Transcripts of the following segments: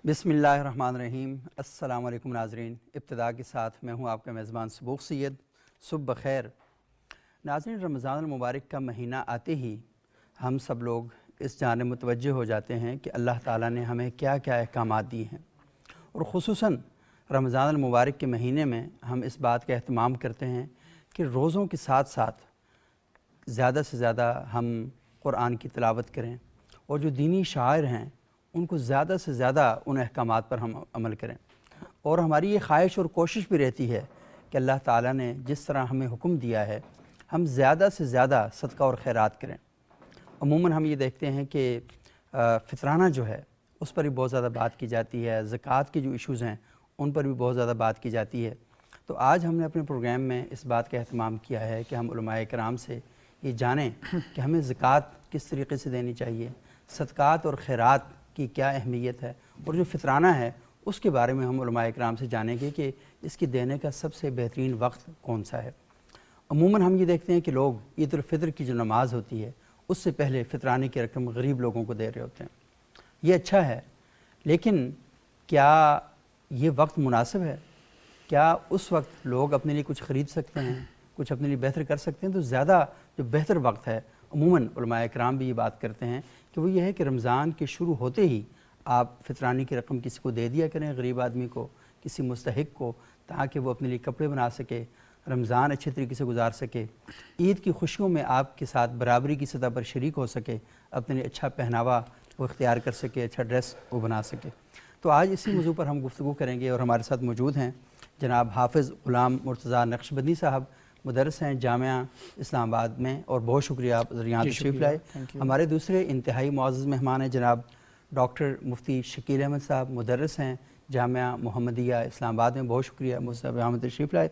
بسم اللہ الرحمن الرحیم۔ السلام علیکم ناظرین، ابتدا کے ساتھ میں ہوں آپ کا میزبان سبوق سید۔ صبح بخیر ناظرین، رمضان المبارک کا مہینہ آتے ہی ہم سب لوگ اس جانب متوجہ ہو جاتے ہیں کہ اللہ تعالیٰ نے ہمیں کیا کیا احکامات دیے ہیں، اور خصوصاً رمضان المبارک کے مہینے میں ہم اس بات کا اہتمام کرتے ہیں کہ روزوں کے ساتھ ساتھ زیادہ سے زیادہ ہم قرآن کی تلاوت کریں، اور جو دینی شاعر ہیں ان کو زیادہ سے زیادہ ان احکامات پر ہم عمل کریں۔ اور ہماری یہ خواہش اور کوشش بھی رہتی ہے کہ اللہ تعالیٰ نے جس طرح ہمیں حکم دیا ہے ہم زیادہ سے زیادہ صدقہ اور خیرات کریں۔ عموماً ہم یہ دیکھتے ہیں کہ فطرانہ جو ہے اس پر بھی بہت زیادہ بات کی جاتی ہے، زکوٰۃ کے جو ایشوز ہیں ان پر بھی بہت زیادہ بات کی جاتی ہے۔ تو آج ہم نے اپنے پروگرام میں اس بات کا اہتمام کیا ہے کہ ہم علماء کرام سے یہ جانیں کہ ہمیں زکوٰۃ کس طریقے سے دینی چاہیے، صدقات اور خیرات کی کیا اہمیت ہے، اور جو فطرانہ ہے اس کے بارے میں ہم علماء کرام سے جانیں گے کہ اس کی دینے کا سب سے بہترین وقت کون سا ہے۔ عموماً ہم یہ دیکھتے ہیں کہ لوگ عید الفطر کی جو نماز ہوتی ہے اس سے پہلے فطرانے کی رقم غریب لوگوں کو دے رہے ہوتے ہیں۔ یہ اچھا ہے، لیکن کیا یہ وقت مناسب ہے؟ کیا اس وقت لوگ اپنے لیے کچھ خرید سکتے ہیں، کچھ اپنے لیے بہتر کر سکتے ہیں؟ تو زیادہ جو بہتر وقت ہے، عموماً علماء کرام بھی یہ بات کرتے ہیں کہ وہ یہ ہے کہ رمضان کے شروع ہوتے ہی آپ فطرانی کی رقم کسی کو دے دیا کریں، غریب آدمی کو، کسی مستحق کو، تاکہ وہ اپنے لیے کپڑے بنا سکے، رمضان اچھے طریقے سے گزار سکے، عید کی خوشیوں میں آپ کے ساتھ برابری کی سطح پر شریک ہو سکے، اپنے لیے اچھا پہناوا وہ اختیار کر سکے، اچھا ڈریس وہ بنا سکے۔ تو آج اسی موضوع پر ہم گفتگو کریں گے، اور ہمارے ساتھ موجود ہیں جناب حافظ غلام مرتضیٰ نقشبندی صاحب، مدرس ہیں جامعہ اسلام آباد میں، اور بہت شکریہ آپ یہاں تشریف لائے۔ ہمارے دوسرے انتہائی معزز مہمان ہیں جناب ڈاکٹر مفتی شکیل احمد صاحب، مدرس ہیں جامعہ محمدیہ اسلام آباد میں، بہت شکریہ مفتی صاحب یہاں تشریف لائے۔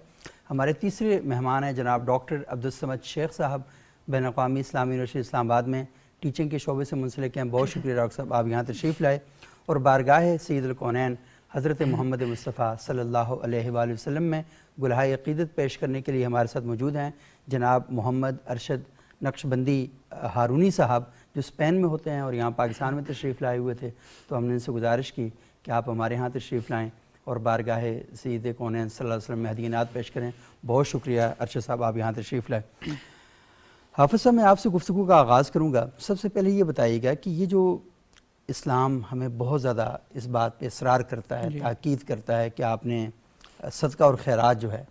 ہمارے تیسرے مہمان ہیں جناب ڈاکٹر عبدالصمد شیخ صاحب، بین الاقوامی اسلامی یونیورسٹی اسلام آباد میں ٹیچنگ کے شعبے سے منسلک ہیں، بہت شکریہ ڈاکٹر صاحب آپ یہاں تشریف لائے۔ اور بارگاہ سید الکونین حضرت محمد مصطفیٰ صلی اللہ علیہ وآلہ وسلم میں گلہائے عقیدت پیش کرنے کے لیے ہمارے ساتھ موجود ہیں جناب محمد ارشد نقشبندی ہارونی صاحب، جو اسپین میں ہوتے ہیں اور یہاں پاکستان میں تشریف لائے ہوئے تھے۔ تو ہم نے ان سے گزارش کی کہ آپ ہمارے ہاں تشریف لائیں اور بارگاہ سید کونین صلی اللہ علیہ وسلم میں ہدیات پیش کریں۔ بہت شکریہ ارشد صاحب آپ یہاں تشریف لائے۔ حافظ صاحب، میں آپ سے گفتگو کا آغاز کروں گا۔ سب سے پہلے یہ بتائیے گا کہ یہ جو اسلام ہمیں بہت زیادہ اس بات پہ اصرار کرتا ہے، تاکید کرتا ہے کہ آپ نے صدقہ اور خیرات جو ہے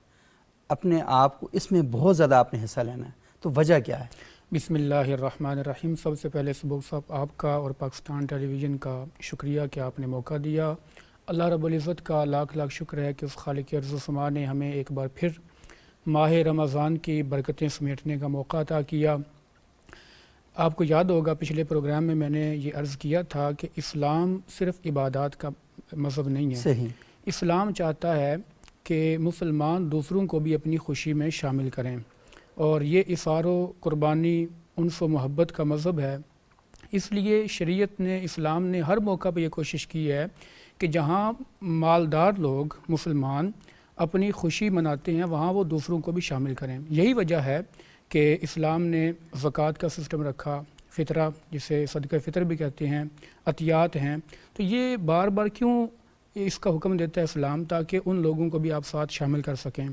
اپنے آپ کو اس میں بہت زیادہ آپ نے حصہ لینا ہے، تو وجہ کیا ہے؟ بسم اللہ الرحمن الرحیم۔ سب سے پہلے سبوق صاحب آپ کا اور پاکستان ٹیلی ویژن کا شکریہ کہ آپ نے موقع دیا۔ اللہ رب العزت کا لاکھ لاکھ شکر ہے کہ اس خالق ارض و سما نے ہمیں ایک بار پھر ماہ رمضان کی برکتیں سمیٹنے کا موقع عطا کیا۔ آپ کو یاد ہوگا پچھلے پروگرام میں نے یہ عرض کیا تھا کہ اسلام صرف عبادات کا مذہب نہیں ہے۔ صحیح۔ اسلام چاہتا ہے کہ مسلمان دوسروں کو بھی اپنی خوشی میں شامل کریں، اور یہ اثار و قربانی، انس و محبت کا مذہب ہے۔ اس لیے شریعت نے، اسلام نے ہر موقع پہ یہ کوشش کی ہے کہ جہاں مالدار لوگ مسلمان اپنی خوشی مناتے ہیں وہاں وہ دوسروں کو بھی شامل کریں۔ یہی وجہ ہے کہ اسلام نے زکوٰۃ کا سسٹم رکھا، فطرہ جسے صدقہ فطر بھی کہتے ہیں، عطیات ہیں۔ تو یہ بار بار کیوں اس کا حکم دیتا ہے اسلام؟ تاکہ ان لوگوں کو بھی آپ ساتھ شامل کر سکیں۔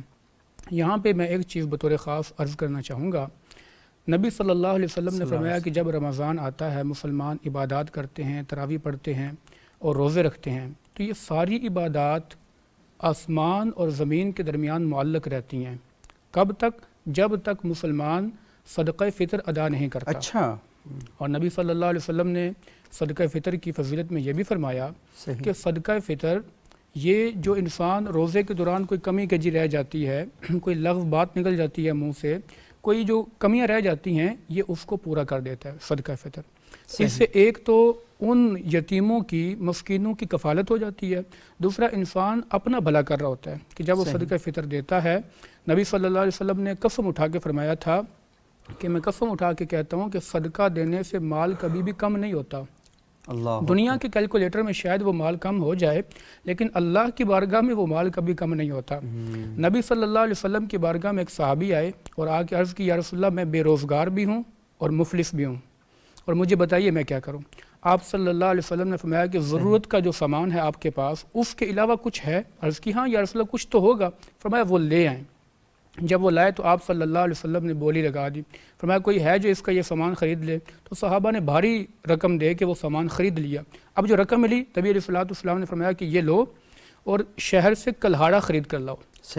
یہاں پہ میں ایک چیز بطور خاص عرض کرنا چاہوں گا۔ نبی صلی اللہ علیہ وسلم نے فرمایا کہ جب رمضان آتا ہے مسلمان عبادات کرتے ہیں، تراویح پڑھتے ہیں اور روزے رکھتے ہیں، تو یہ ساری عبادات آسمان اور زمین کے درمیان معلق رہتی ہیں۔ کب تک؟ جب تک مسلمان صدقہ فطر ادا نہیں کرتا۔ اچھا۔ اور نبی صلی اللہ علیہ وسلم نے صدقہ فطر کی فضیلت میں یہ بھی فرمایا کہ صدقہ فطر یہ جو انسان روزے کے دوران کوئی کمی کجی رہ جاتی ہے، کوئی لغو بات نکل جاتی ہے منہ سے، کوئی جو کمیاں رہ جاتی ہیں، یہ اس کو پورا کر دیتا ہے صدقہ فطر۔ اس سے ایک تو ان یتیموں کی، مسکینوں کی کفالت ہو جاتی ہے، دوسرا انسان اپنا بھلا کر رہا ہوتا ہے کہ جب وہ صدقہ فطر دیتا ہے۔ نبی صلی اللہ علیہ وسلم نے قسم اٹھا کے فرمایا تھا کہ میں قسم اٹھا کے کہتا ہوں کہ صدقہ دینے سے مال کبھی بھی کم نہیں ہوتا۔ دنیا کے کیلکولیٹر میں شاید وہ مال کم ہو جائے، لیکن اللہ کی بارگاہ میں وہ مال کبھی کم نہیں ہوتا۔ نبی صلی اللہ علیہ وسلم کی بارگاہ میں ایک صحابی آئے اور آ کے عرض کی، یا رسول اللہ میں بے روزگار بھی ہوں اور مفلس بھی ہوں، اور مجھے بتائیے میں کیا کروں۔ آپ صلی اللہ علیہ وسلم نے فرمایا کہ ضرورت کا جو سامان ہے آپ کے پاس اس کے علاوہ کچھ ہے؟ عرض کی ہاں یا رسول اللہ کچھ تو ہوگا. فرمایا وہ لے آئیں. جب وہ لائے تو آپ صلی اللہ علیہ وسلم نے بولی لگا دی. فرمایا کوئی ہے جو اس کا یہ سامان خرید لے؟ تو صحابہ نے بھاری رقم دے کے وہ سامان خرید لیا. اب جو رقم ملی نبی علیہ الصلوۃ والسلام نے فرمایا کہ یہ لو اور شہر سے کلہاڑا خرید کر لاؤ.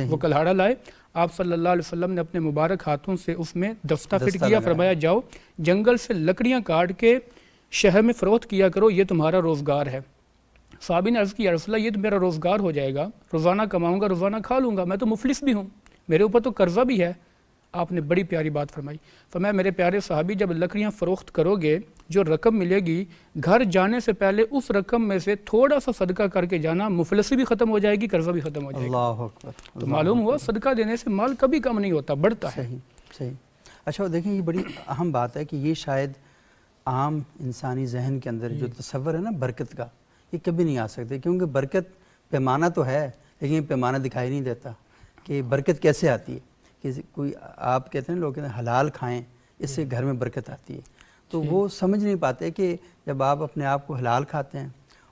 وہ کلہاڑا لائے. آپ صلی اللہ علیہ وسلم نے اپنے مبارک ہاتھوں سے اس میں دستہ فٹ کیا. فرمایا جاؤ جنگل سے لکڑیاں کاٹ کے شہر میں فروخت کیا کرو، یہ تمہارا روزگار ہے. صحابی نے عرض کیا یا رسول اللہ یہ تو میرا روزگار ہو جائے گا، روزانہ کماؤں گا روزانہ کھا لوں گا، میں تو مفلس بھی ہوں، میرے اوپر تو قرضہ بھی ہے. آپ نے بڑی پیاری بات فرمائی. فرمایا میرے پیارے صحابی جب لکڑیاں فروخت کرو گے جو رقم ملے گی گھر جانے سے پہلے اس رقم میں سے تھوڑا سا صدقہ کر کے جانا، مفلسی بھی ختم ہو جائے گی، قرضہ بھی ختم ہو جائے گا. اللہ اکبر. تو معلوم ہوا صدقہ دینے سے مال کبھی کم نہیں ہوتا، بڑھتا ہے. صحیح. اچھا دیکھیں یہ بڑی اہم بات ہے کہ یہ شاید عام انسانی ذہن کے اندر جو تصور ہے نا برکت کا، یہ کبھی نہیں آ سکتے، کیونکہ برکت پیمانہ تو ہے لیکن یہ پیمانہ دکھائی نہیں دیتا کہ برکت کیسے آتی ہے. کہ کوئی آپ کہتے ہیں لوگ کہتے ہیں حلال کھائیں اس سے گھر میں برکت آتی ہے، تو وہ سمجھ نہیں پاتے کہ جب آپ اپنے آپ کو حلال کھاتے ہیں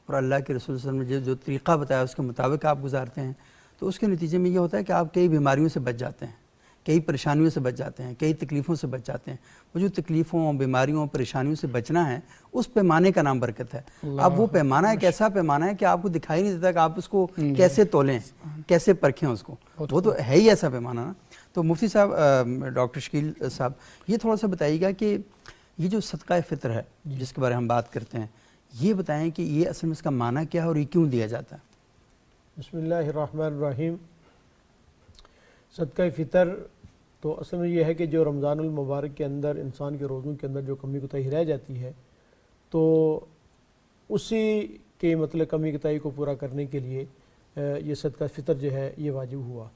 اور اللہ کے رسول صلی اللہ علیہ وسلم نے جو طریقہ بتایا اس کے مطابق آپ گزارتے ہیں تو اس کے نتیجے میں یہ ہوتا ہے کہ آپ کئی بیماریوں سے بچ جاتے ہیں، کئی پریشانیوں سے بچ جاتے ہیں، کئی تکلیفوں سے بچ جاتے ہیں. وہ جو تکلیفوں بیماریوں پریشانیوں سے بچنا ہے اس پیمانے کا نام برکت ہے. اب وہ پیمانہ ایک ایسا پیمانہ ہے کہ آپ کو دکھائی نہیں دیتا کہ آپ اس کو کیسے تولیں، کیسے پرکھیں اس کو، وہ تو ہے ہی ایسا پیمانہ نا. تو مفتی صاحب ڈاکٹر شکیل صاحب یہ تھوڑا سا بتائیے گا کہ یہ جو صدقہ فطر ہے جس کے بارے ہم بات کرتے ہیں، یہ بتائیں کہ یہ اصل میں اس کا معنی کیا ہے اور یہ کیوں دیا جاتا ہے؟ بسم اللہ الرحمن الرحیم. صدقہ فطر تو اصل میں یہ ہے کہ جو رمضان المبارک کے اندر انسان کے روزوں کے اندر جو کمی کوتاہی رہ جاتی ہے تو اسی کے مطلب کمی کوتاہی کو پورا کرنے کے لیے یہ صدقہ فطر جو ہے یہ واجب ہوا.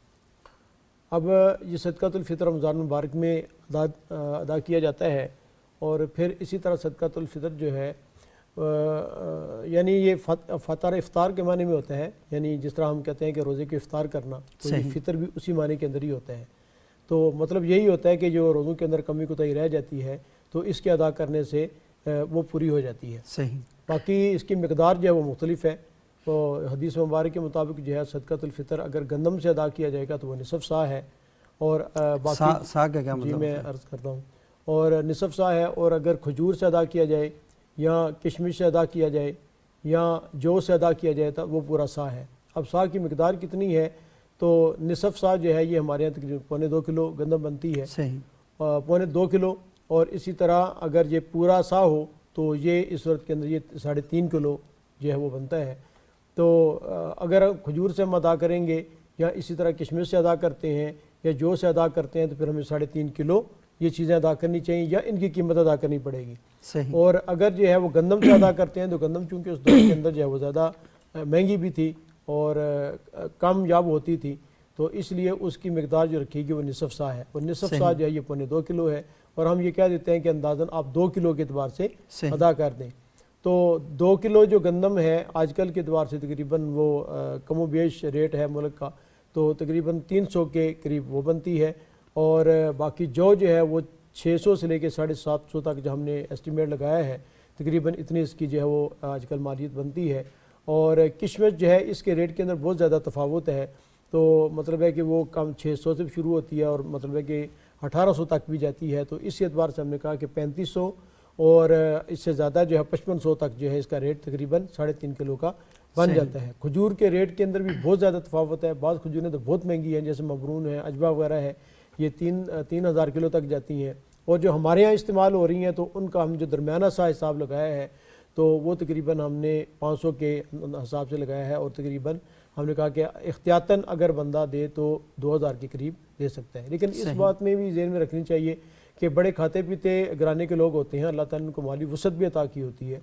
اب یہ صدقۃ الفطر رمضان المبارک میں ادا کیا جاتا ہے اور پھر اسی طرح صدقۃ الفطر جو ہے یعنی یہ فطر افطار کے معنی میں ہوتا ہے، یعنی جس طرح ہم کہتے ہیں کہ روزے کے افطار کرنا، تو یہ فطر بھی اسی معنی کے اندر ہی ہوتا ہے. تو مطلب یہی ہوتا ہے کہ جو روزوں کے اندر کمی کوتاہی رہ جاتی ہے تو اس کے ادا کرنے سے وہ پوری ہو جاتی ہے. صحیح. باقی اس کی مقدار جو ہے وہ مختلف ہے. تو حدیث مبارک کے مطابق جو ہے صدقۃ الفطر اگر گندم سے ادا کیا جائے گا تو وہ نصف سا ہے، اور باقی سا کا کیا مطلب؟ جی میں عرض کرتا ہوں، اور نصف سا ہے. اور اگر کھجور سے ادا کیا جائے یا کشمش سے ادا کیا جائے یا جو سے ادا کیا جائے تو وہ پورا سا ہے. اب سا کی مقدار کتنی ہے تو نصف سا جو ہے یہ ہمارے یہاں تقریباً 2.25 کلو گندم بنتی ہے. صحیح. 2.25 کلو. اور اسی طرح اگر یہ پورا سا ہو تو یہ اس صورت کے اندر یہ 3.5 کلو جو ہے وہ بنتا ہے. تو اگر کھجور سے ہم ادا کریں گے یا اسی طرح کشمش سے ادا کرتے ہیں یا جو سے ادا کرتے ہیں تو پھر ہمیں 3.5 کلو یہ چیزیں ادا کرنی چاہیے یا ان کی قیمت ادا کرنی پڑے گی. صحیح. اور اگر جو ہے وہ گندم سے ادا کرتے ہیں تو گندم چونکہ اس دور کے اندر جو ہے وہ زیادہ مہنگی بھی تھی اور کم یاب ہوتی تھی تو اس لیے اس کی مقدار جو رکھے گی وہ نصف سا ہے. اور نصف سا جو ہے یہ 2.25 کلو ہے اور ہم یہ کہہ دیتے ہیں کہ اندازاً آپ 2 کلو کے اعتبار سے ادا کر دیں. تو 2 کلو جو گندم ہے آج کل کے اعتبار سے تقریباً وہ کم و بیش ریٹ ہے ملک کا، تو تقریباً 300 کے قریب وہ بنتی ہے. اور باقی جو ہے وہ 600 سے لے کے 750 تک جو ہم نے ایسٹیمیٹ لگایا ہے تقریباً اتنی اس کی جو ہے وہ آج کل مالیت بنتی ہے. اور کشمش جو ہے اس کے ریٹ کے اندر بہت زیادہ تفاوت ہے. تو مطلب ہے کہ وہ کم 600 سے شروع ہوتی ہے اور مطلب ہے کہ 1800 تک بھی جاتی ہے. تو اس اعتبار سے ہم نے کہا کہ 3500 اور اس سے زیادہ جو ہے 5500 تک جو ہے اس کا ریٹ تقریباً 3.5 کلو کا بن جاتا ہے. کھجور کے ریٹ کے اندر بھی بہت زیادہ تفاوت ہے. بعض کھجوریں تو بہت مہنگی ہیں جیسے مبرون ہے، عجبہ وغیرہ ہے، یہ 3000 کلو تک جاتی ہیں. اور جو ہمارے یہاں استعمال ہو رہی ہیں تو ان کا ہم جو درمیانہ سا حساب لگایا ہے تو وہ تقریباً ہم نے 500 کے حساب سے لگایا ہے. اور تقریباً ہم نے کہا کہ احتیاطاً اگر بندہ دے تو 2000 کے قریب دے سکتا ہے. لیکن اس بات میں بھی ذہن میں رکھنی چاہیے کہ بڑے کھاتے پیتے گھرانے کے لوگ ہوتے ہیں، اللہ تعالیٰ نے ان کو مالی وسعت بھی عطا کی ہوتی ہے،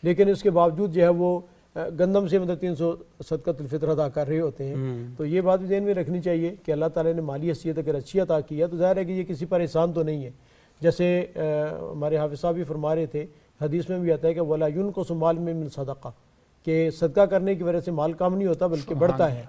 لیکن اس کے باوجود جو ہے وہ گندم سے مطلب 300 صدقۃ الفطر ادا کر رہے ہوتے ہیں. تو یہ بات بھی ذہن میں رکھنی چاہیے کہ اللہ تعالیٰ نے مالی حیثیت اگر اچھی عطا کی ہے تو ظاہر ہے کہ یہ کسی پر احسان تو نہیں ہے. جیسے ہمارے حافظ صاحب بھی فرما رہے تھے، حدیث میں بھی آتا ہے کہ وَلَا يُنْقَصُ مَالٌ مِّن صَدَقَةٍ، کہ صدقہ کرنے کی وجہ سے مال کم نہیں ہوتا بلکہ بڑھتا ہے.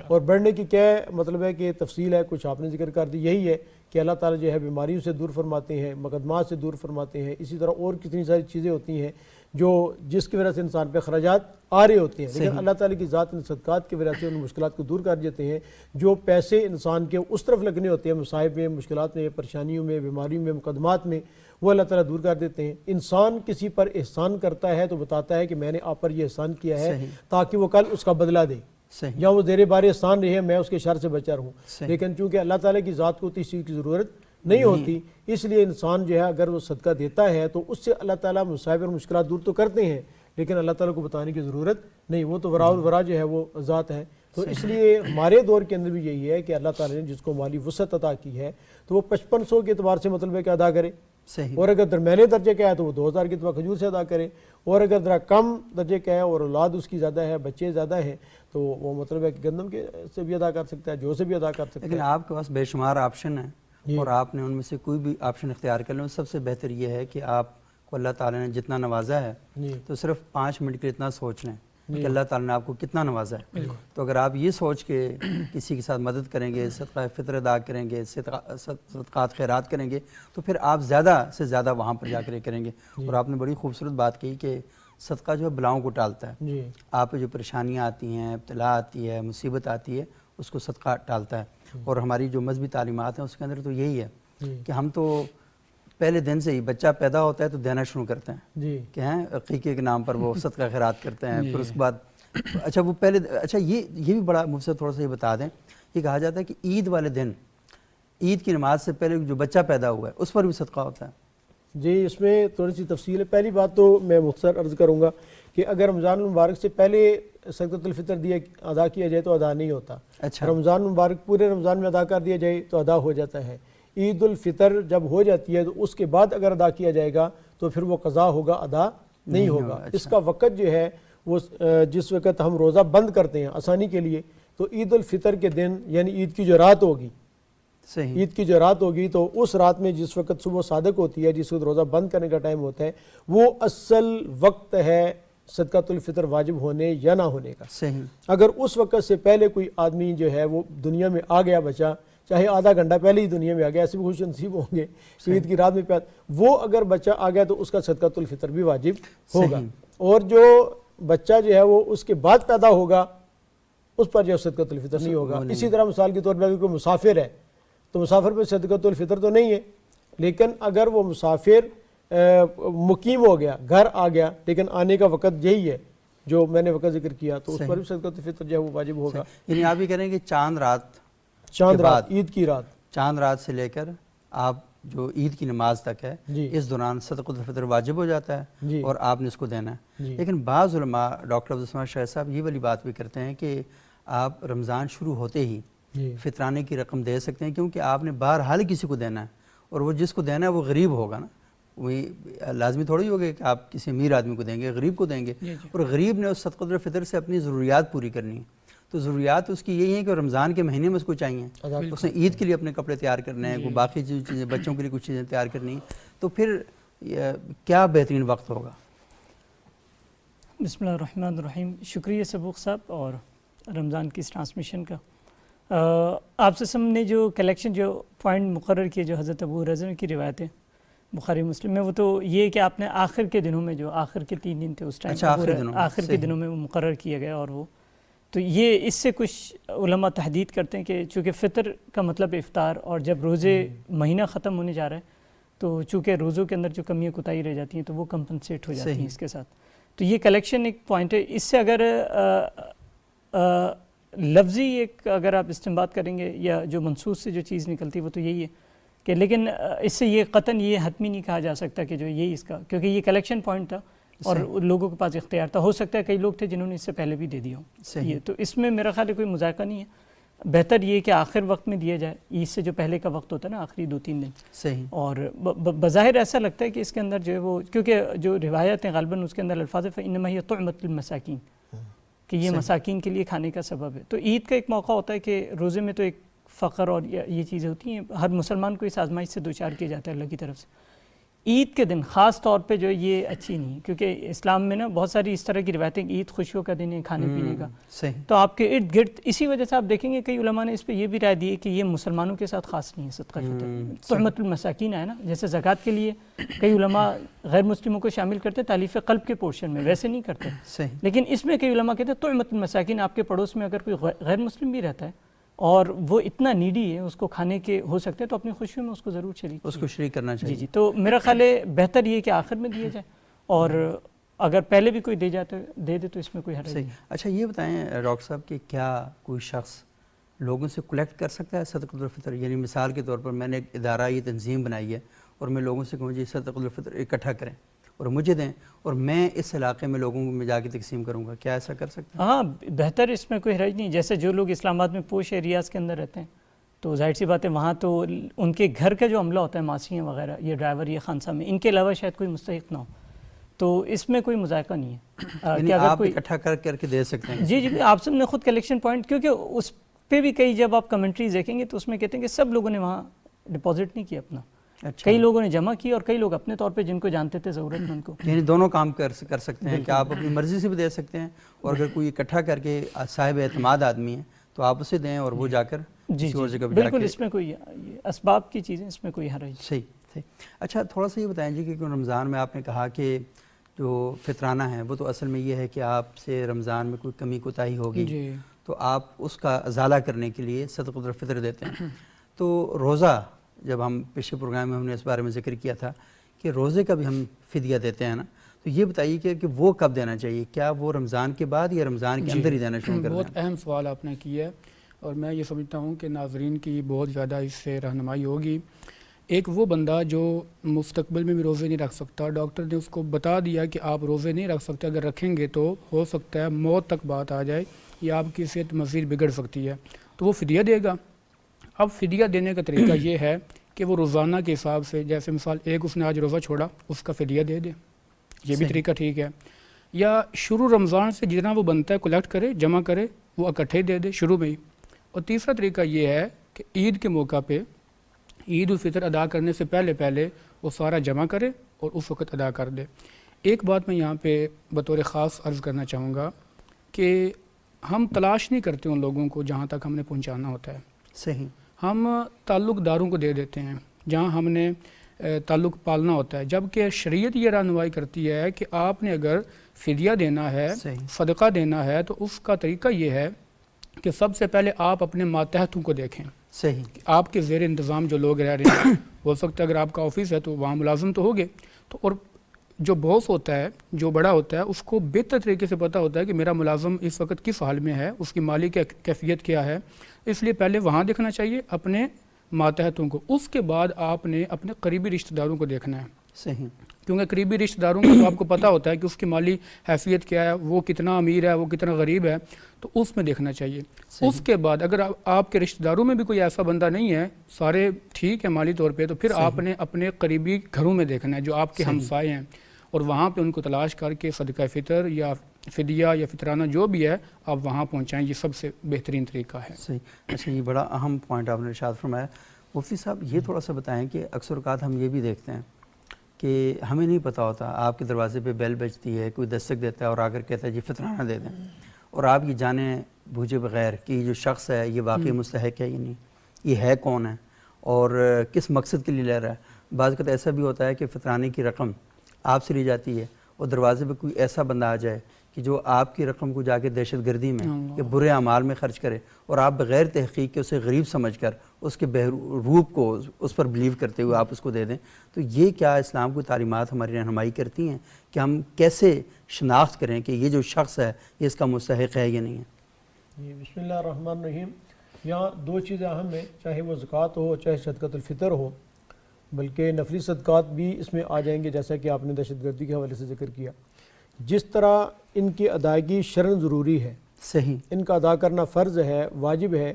اور بڑھنے کی کیا مطلب ہے کہ تفصیل ہے، کچھ آپ نے ذکر کر دی. یہی ہے کہ اللہ تعالیٰ جو ہے بیماریوں سے دور فرماتے ہیں، مقدمات سے دور فرماتے ہیں. اسی طرح اور کتنی ساری چیزیں ہوتی ہیں جو جس کی وجہ سے انسان پہ اخراجات آ رہے ہوتے ہیں، لیکن اللہ تعالیٰ کی ذات ان صدقات کی وجہ سے ان مشکلات کو دور کر دیتے ہیں. جو پیسے انسان کے اس طرف لگنے ہوتے ہیں مصائب میں، مشکلات میں، پریشانیوں میں، بیماریوں میں، مقدمات میں، وہ اللہ تعالیٰ دور کر دیتے ہیں. انسان کسی پر احسان کرتا ہے تو بتاتا ہے کہ میں نے آپ پر یہ احسان کیا ہے تاکہ وہ کل اس کا بدلہ دے، یا وہ زیر بار احسان رہے میں اس کے شر سے بچا رہوں. لیکن چونکہ اللہ تعالیٰ کی ذات کو کسی چیز کی ضرورت نہیں ہوتی، اس لیے انسان جو ہے اگر وہ صدقہ دیتا ہے تو اس سے اللہ تعالیٰ مصائب اور مشکلات دور تو کرتے ہیں، لیکن اللہ تعالیٰ کو بتانے کی ضرورت نہیں. وہ تو وراء الورا جو ہے وہ ذات ہے. تو اس لیے ہمارے دور کے اندر بھی یہی ہے کہ اللہ تعالیٰ نے جس کو مالی وسعت عطا کی ہے تو وہ 5500 کے اعتبار سے مطلب ہے کہ ادا کرے، اور اگر درمیانے درجے کا ہے تو وہ 2000 کے اعتبار کھجور سے ادا کرے، اور اگر ذرا کم درجے کا ہے اور اولاد اس کی زیادہ ہے، بچے زیادہ ہیں، تو وہ مطلب ہے کہ گندم کے سے بھی ادا کر سکتا ہے، جو سے بھی ادا کر سکتا ہے. لیکن آپ کے پاس بے شمار آپشن ہیں اور آپ نے ان میں سے کوئی بھی آپشن اختیار کر لیں. سب سے بہتر یہ ہے کہ آپ کو اللہ تعالیٰ نے جتنا نوازا ہے تو صرف 5 منٹ کے لیے اتنا سوچ لیں کہ اللہ تعالیٰ نے آپ کو کتنا نوازا ہے. تو اگر آپ یہ سوچ کے کسی کے ساتھ مدد کریں گے، صدقہ فطر ادا کریں گے، صدقات خیرات کریں گے، تو پھر آپ زیادہ سے زیادہ وہاں پر جا کر کریں گے. اور آپ نے بڑی خوبصورت بات کہی کہ صدقہ جو ہے بلاؤں کو ٹالتا ہے. آپ پہ جو پریشانیاں آتی ہیں، ابتلا آتی ہے، مصیبت آتی ہے، اس کو صدقہ ٹالتا ہے. اور ہماری جو مذہبی تعلیمات ہیں اس کے اندر تو یہی ہے کہ ہم تو پہلے دن سے ہی بچہ پیدا ہوتا ہے تو دینا شروع کرتے ہیں کہ ہیں عقیقے کے نام پر وہ صدقہ خیرات کرتے ہیں. پھر اس کے بعد اچھا وہ پہلے یہ بھی بڑا مجھ سے تھوڑا سا یہ بتا دیں، یہ کہا جاتا ہے کہ عید والے دن، عید کی نماز سے پہلے جو بچہ پیدا ہوا ہے اس پر بھی صدقہ ہوتا ہے. جی اس میں تھوڑی سی تفصیل ہے. پہلی بات تو میں مختصر عرض کروں گا کہ اگر رمضان المبارک سے پہلے صدقۃ الفطر ادا کیا جائے تو ادا نہیں ہوتا. رمضان المبارک پورے رمضان میں ادا کر دیا جائے تو ادا ہو جاتا ہے. عید الفطر جب ہو جاتی ہے تو اس کے بعد اگر ادا کیا جائے گا تو پھر وہ قضا ہوگا، ادا نہیں ہوگا. اس کا وقت جو ہے وہ جس وقت ہم روزہ بند کرتے ہیں آسانی کے لیے، تو عید الفطر کے دن یعنی عید کی جو رات ہوگی، عید کی جو رات ہوگی تو اس رات میں جس وقت صبح صادق ہوتی ہے، جس وقت روزہ بند کرنے کا ٹائم ہوتا ہے، وہ اصل وقت ہے صدقۃ الفطر واجب ہونے یا نہ ہونے کا. اگر اس وقت سے پہلے کوئی آدمی جو ہے وہ دنیا میں آ گیا، بچہ چاہے آدھا گھنٹہ پہلے ہی دنیا میں آ گیا، ایسے بھی خوش نصیب ہوں گے عید کی رات میں وہ اگر بچہ آ گیا تو اس کا صدقۃ الفطر بھی واجب ہوگا. اور جو بچہ جو ہے وہ اس کے بعد پیدا ہوگا اس پر جو صدقۃ الفطر نہیں ہوگا. اسی طرح مثال کے طور پر اگر کوئی مسافر ہے تو مسافر پہ صدقۃ الفطر تو نہیں ہے، لیکن اگر وہ مسافر مقیم ہو گیا، گھر آ گیا، لیکن آنے کا وقت یہی ہے جو میں نے وقت ذکر کیا، تو اس پر بھی صدقۃ الفطر جو ہے وہ واجب ہوگا. یعنی آپ یہ کہہ رہے ہیں کہ چاند رات عید کی رات، چاند رات سے لے کر آپ جو عید کی نماز تک ہے اس دوران صدقۃ الفطر واجب ہو جاتا ہے اور آپ نے اس کو دینا ہے. لیکن بعض علماء، ڈاکٹر عبدالسمد شاہ صاحب یہ والی بات بھی کرتے ہیں کہ آپ رمضان شروع ہوتے ہی فطرانے کی رقم دے سکتے ہیں، کیونکہ آپ نے بہرحال کسی کو دینا ہے، اور وہ جس کو دینا ہے وہ غریب ہوگا نا. وہی لازمی تھوڑی ہوگا کہ آپ کسی امیر آدمی کو دیں گے، غریب کو دیں گے. اور غریب نے اس صدقۃ الفطر سے اپنی ضروریات پوری کرنی ہے. تو ضروریات اس کی یہی ہیں کہ رمضان کے مہینے میں اس کو چاہیے، اس نے عید کے لیے اپنے کپڑے تیار کرنے ہیں، باقی چیزیں بچوں کے لیے کچھ چیزیں تیار کرنی ہیں. تو پھر کیا بہترین وقت ہوگا؟ بسم اللہ الرحمن الرحیم. شکریہ سبوق صاحب اور رمضان کی اس ٹرانسمیشن کا. آپ سے ہم نے جو کلیکشن جو پوائنٹ مقرر کیے جو حضرت ابو ہریرہ کی روایتیں بخاری مسلم میں، وہ تو یہ کہ آپ نے آخر کے دنوں میں جو آخر کے 3 دن تھے اس ٹائم آخر کے دنوں میں وہ مقرر کیا گیا. اور وہ تو یہ اس سے کچھ علماء تحدید کرتے ہیں کہ چونکہ فطر کا مطلب افطار، اور جب روزے مہینہ ختم ہونے جا رہا ہے تو چونکہ روزوں کے اندر جو کمیاں کوتاہی رہ جاتی ہیں تو وہ کمپنسیٹ ہو جاتی ہیں اس کے ساتھ. تو یہ کلیکشن ایک پوائنٹ ہے. اس سے اگر لفظی ایک اگر آپ استنباط کریں گے یا جو منصوص سے جو چیز نکلتی ہے وہ تو یہی ہے کہ، لیکن اس سے یہ قطعاً یہ حتمی نہیں کہا جا سکتا کہ جو یہی اس کا، کیونکہ یہ کلیکشن پوائنٹ تھا اور لوگوں کے پاس اختیار تھا. ہو سکتا ہے کئی لوگ تھے جنہوں نے اس سے پہلے بھی دے دیا ہوں. یہ تو اس میں میرا خیال ہے کوئی مذائقہ نہیں ہے. بہتر یہ کہ آخر وقت میں دیا جائے، عید سے جو پہلے کا وقت ہوتا ہے نا، آخری 2-3 دن. اور بظاہر ایسا لگتا ہے کہ اس کے اندر جو ہے وہ، کیونکہ جو روایت ہیں غالباً اس کے اندر الفاظ فإنما هي طعمة للمساکین، کہ یہ مساکین کے لیے کھانے کا سبب ہے. تو عید کا ایک موقع ہوتا ہے کہ روزے میں تو ایک فقر اور یہ چیزیں ہوتی ہیں، ہر مسلمان کو اس آزمائش سے دوچار کیا جاتا ہے اللہ کی طرف سے. عید کے دن خاص طور پہ جو یہ اچھی نہیں ہے، کیونکہ اسلام میں نا بہت ساری اس طرح کی روایتیں، عید خوشیوں کا دن ہے، کھانے پینے کا، صحیح. تو آپ کے ارد گرد اسی وجہ سے آپ دیکھیں گے کئی علماء نے اس پہ یہ بھی رائے دی ہے کہ یہ مسلمانوں کے ساتھ خاص نہیں ہے صدقہ فطر. طعمۃ المساکین ہے نا، جیسے زکوٰۃ کے لیے کئی علماء غیر مسلموں کو شامل کرتے تالیف قلب کے پورشن میں، ویسے نہیں کرتے. صحیح. لیکن اس میں کئی علماء کہتے ہیں طعمۃ المساکین، آپ کے پڑوس میں اگر کوئی غیر مسلم بھی رہتا ہے اور وہ اتنا نیڈی ہے، اس کو کھانے کے ہو سکتے ہیں، تو اپنی خوشیوں میں اس کو ضرور شریک اس کو شریک کرنا چاہیے. جی. تو میرا خیال ہے بہتر یہ ہے کہ آخر میں دیا جائے، اور اگر پہلے بھی کوئی دے دے تو اس میں کوئی حرج صحیح. نہیں. اچھا یہ بتائیں ڈاکٹر صاحب کہ کیا کوئی شخص لوگوں سے کلیکٹ کر سکتا ہے صدقۃ الفطر؟ یعنی مثال کے طور پر میں نے ایک ادارہ، یہ تنظیم بنائی ہے، اور میں لوگوں سے کہوں جی صدقۃ الفطر اکٹھا کریں اور مجھے دیں، اور میں اس علاقے میں لوگوں میں جا کے تقسیم کروں گا، کیا ایسا کر سکتے ہیں؟ ہاں بہتر، اس میں کوئی حرج نہیں. جیسے جو لوگ اسلام آباد میں پوش ایریاز کے اندر رہتے ہیں، تو ظاہر سی بات ہے وہاں تو ان کے گھر کا جو عملہ ہوتا ہے، ماسیاں وغیرہ، یہ ڈرائیور، یہ خانسا میں، ان کے علاوہ شاید کوئی مستحق نہ ہو، تو اس میں کوئی مذائقہ نہیں ہے. یعنی کہ اگر آپ کوئی اکٹھا کر کے دے سکتے ہیں. جی جی، آپ سب نے خود کلیکشن پوائنٹ، کیونکہ اس پہ بھی کئی جب آپ کمنٹریز دیکھیں گے تو اس میں کہتے ہیں کہ سب لوگوں نے وہاں ڈپازٹ نہیں کیا اپنا، اچھا. کئی لوگوں نے جمع کی اور کئی لوگ اپنے طور پہ جن کو جانتے تھے ضرورت مند کو. یعنی دونوں کام کر سکتے ہیں کہ آپ اپنی مرضی سے بھی دے سکتے ہیں، اور اگر کوئی اکٹھا کر کے صاحب اعتماد آدمی ہے تو آپ اسے دیں اور وہ جا کر جی کسی اور جگہ پہ جا بالکل، کے. اس میں کوئی اسباب کی چیزیں، اس میں کوئی حرج نہیں. صحیح. اچھا تھوڑا سا یہ بتائیں جی کہ رمضان میں آپ نے کہا کہ جو فطرانہ ہے وہ تو اصل میں یہ ہے کہ آپ سے رمضان میں کوئی کمی کوتاہی ہوگی جی. تو آپ اس کا ازالہ کرنے کے لیے صدقۃ الفطر دیتے ہیں. تو روزہ، جب ہم پچھلے پروگرام میں ہم نے اس بارے میں ذکر کیا تھا کہ روزے کا بھی ہم فدیہ دیتے ہیں نا، تو یہ بتائیے کہ وہ کب دینا چاہیے؟ کیا وہ رمضان کے بعد یا رمضان کے اندر ہی دینا شروع کرنا ہے؟ بہت اہم سوال آپ نے کیا ہے، اور میں یہ سمجھتا ہوں کہ ناظرین کی بہت زیادہ اس سے رہنمائی ہوگی. ایک وہ بندہ جو مستقبل میں بھی روزے نہیں رکھ سکتا، ڈاکٹر نے اس کو بتا دیا کہ آپ روزے نہیں رکھ سکتے، اگر رکھیں گے تو ہو سکتا ہے موت تک بات آ جائے یا آپ کی صحت مزید بگڑ سکتی ہے، تو وہ فدیہ دے گا. اب فدیہ دینے کا طریقہ یہ ہے کہ وہ روزانہ کے حساب سے، جیسے مثال ایک اس نے آج روزہ چھوڑا، اس کا فدیہ دے دے، یہ بھی طریقہ ٹھیک ہے. یا شروع رمضان سے جتنا وہ بنتا ہے کلیکٹ کرے، جمع کرے، وہ اکٹھے دے دے شروع میں ہی. اور تیسرا طریقہ یہ ہے کہ عید کے موقع پہ، عید الفطر ادا کرنے سے پہلے وہ سارا جمع کرے اور اس وقت ادا کر دے. ایک بات میں یہاں پہ بطور خاص عرض کرنا چاہوں گا کہ ہم تلاش نہیں کرتے ان لوگوں کو جہاں تک ہم نے پہنچانا ہوتا ہے. صحیح. ہم تعلق داروں کو دے دیتے ہیں جہاں ہم نے تعلق پالنا ہوتا ہے، جبکہ شریعت یہ رہنمائی کرتی ہے کہ آپ نے اگر فدیہ دینا ہے، صدقہ دینا ہے، تو اس کا طریقہ یہ ہے کہ سب سے پہلے آپ اپنے ماتحتوں کو دیکھیں. صحیح. آپ کے زیر انتظام جو لوگ رہ رہے ہیں، ہو سکتا ہے اگر آپ کا آفس ہے تو وہاں ملازم تو ہوگے، تو اور جو باس ہوتا ہے، جو بڑا ہوتا ہے، اس کو بہتر طریقے سے پتہ ہوتا ہے کہ میرا ملازم اس وقت کس حال میں ہے، اس کی مالی کیفیت کیا ہے. اس لیے پہلے وہاں دیکھنا چاہیے اپنے ماتحتوں کو. اس کے بعد آپ نے اپنے قریبی رشتہ داروں کو دیکھنا ہے. صحیح. کیونکہ قریبی رشتہ داروں کو تو آپ کو پتہ ہوتا ہے کہ اس کی مالی حیثیت کیا ہے، وہ کتنا امیر ہے، وہ کتنا غریب ہے، تو اس میں دیکھنا چاہیے. اس کے بعد اگر آپ کے رشتہ داروں میں بھی کوئی ایسا بندہ نہیں ہے، سارے ٹھیک ہے مالی طور پہ، تو پھر آپ نے اپنے قریبی گھروں میں دیکھنا ہے جو آپ کے ہمسائے ہیں، اور وہاں پہ ان کو تلاش کر کے صدقہ فطر یا فدیہ یا فطرانہ جو بھی ہے آپ وہاں پہنچائیں. یہ سب سے بہترین طریقہ ہے. صحیح. اچھا یہ بڑا اہم پوائنٹ آپ نے ارشاد فرمایا. مفتی صاحب یہ تھوڑا سا بتائیں کہ اکثر اوقات ہم یہ بھی دیکھتے ہیں کہ ہمیں نہیں پتہ ہوتا، آپ کے دروازے پہ بیل بجتی ہے، کوئی دستک دیتا ہے اور آ کر کہتا ہے جی فطرانہ دے دیں، اور آپ یہ جانیں بوجھے بغیر کہ یہ جو شخص ہے یہ واقعی مستحق ہے یا نہیں، یہ ہے کون ہے اور کس مقصد کے لیے لے رہا ہے. بعض اوقات ایسا بھی ہوتا ہے کہ فطرانے کی رقم آپ سے لی جاتی ہے اور دروازے پہ کوئی ایسا بندہ آ جائے کہ جو آپ کی رقم کو جا کے دہشت گردی میں یا برے اعمال میں خرچ کرے، اور آپ بغیر تحقیق کے اسے غریب سمجھ کر اس کے بہروپ کو اس پر بلیو کرتے ہوئے آپ اس کو دے دیں. تو یہ کیا اسلام کی تعلیمات ہماری رہنمائی کرتی ہیں کہ ہم کیسے شناخت کریں کہ یہ جو شخص ہے یہ اس کا مستحق ہے یا نہیں ہے؟ جی بسم اللہ الرحمن الرحیم. یہاں دو چیزیں اہم ہیں، چاہے وہ زکوٰۃ ہو چاہے صدقۃ الفطر ہو، بلکہ نفلی صدقات بھی اس میں آ جائیں گے، جیسا کہ آپ نے دہشت گردی کے حوالے سے ذکر کیا. جس طرح ان کی ادائیگی شرعاً ضروری ہے، صحیح، ان کا ادا کرنا فرض ہے، واجب ہے،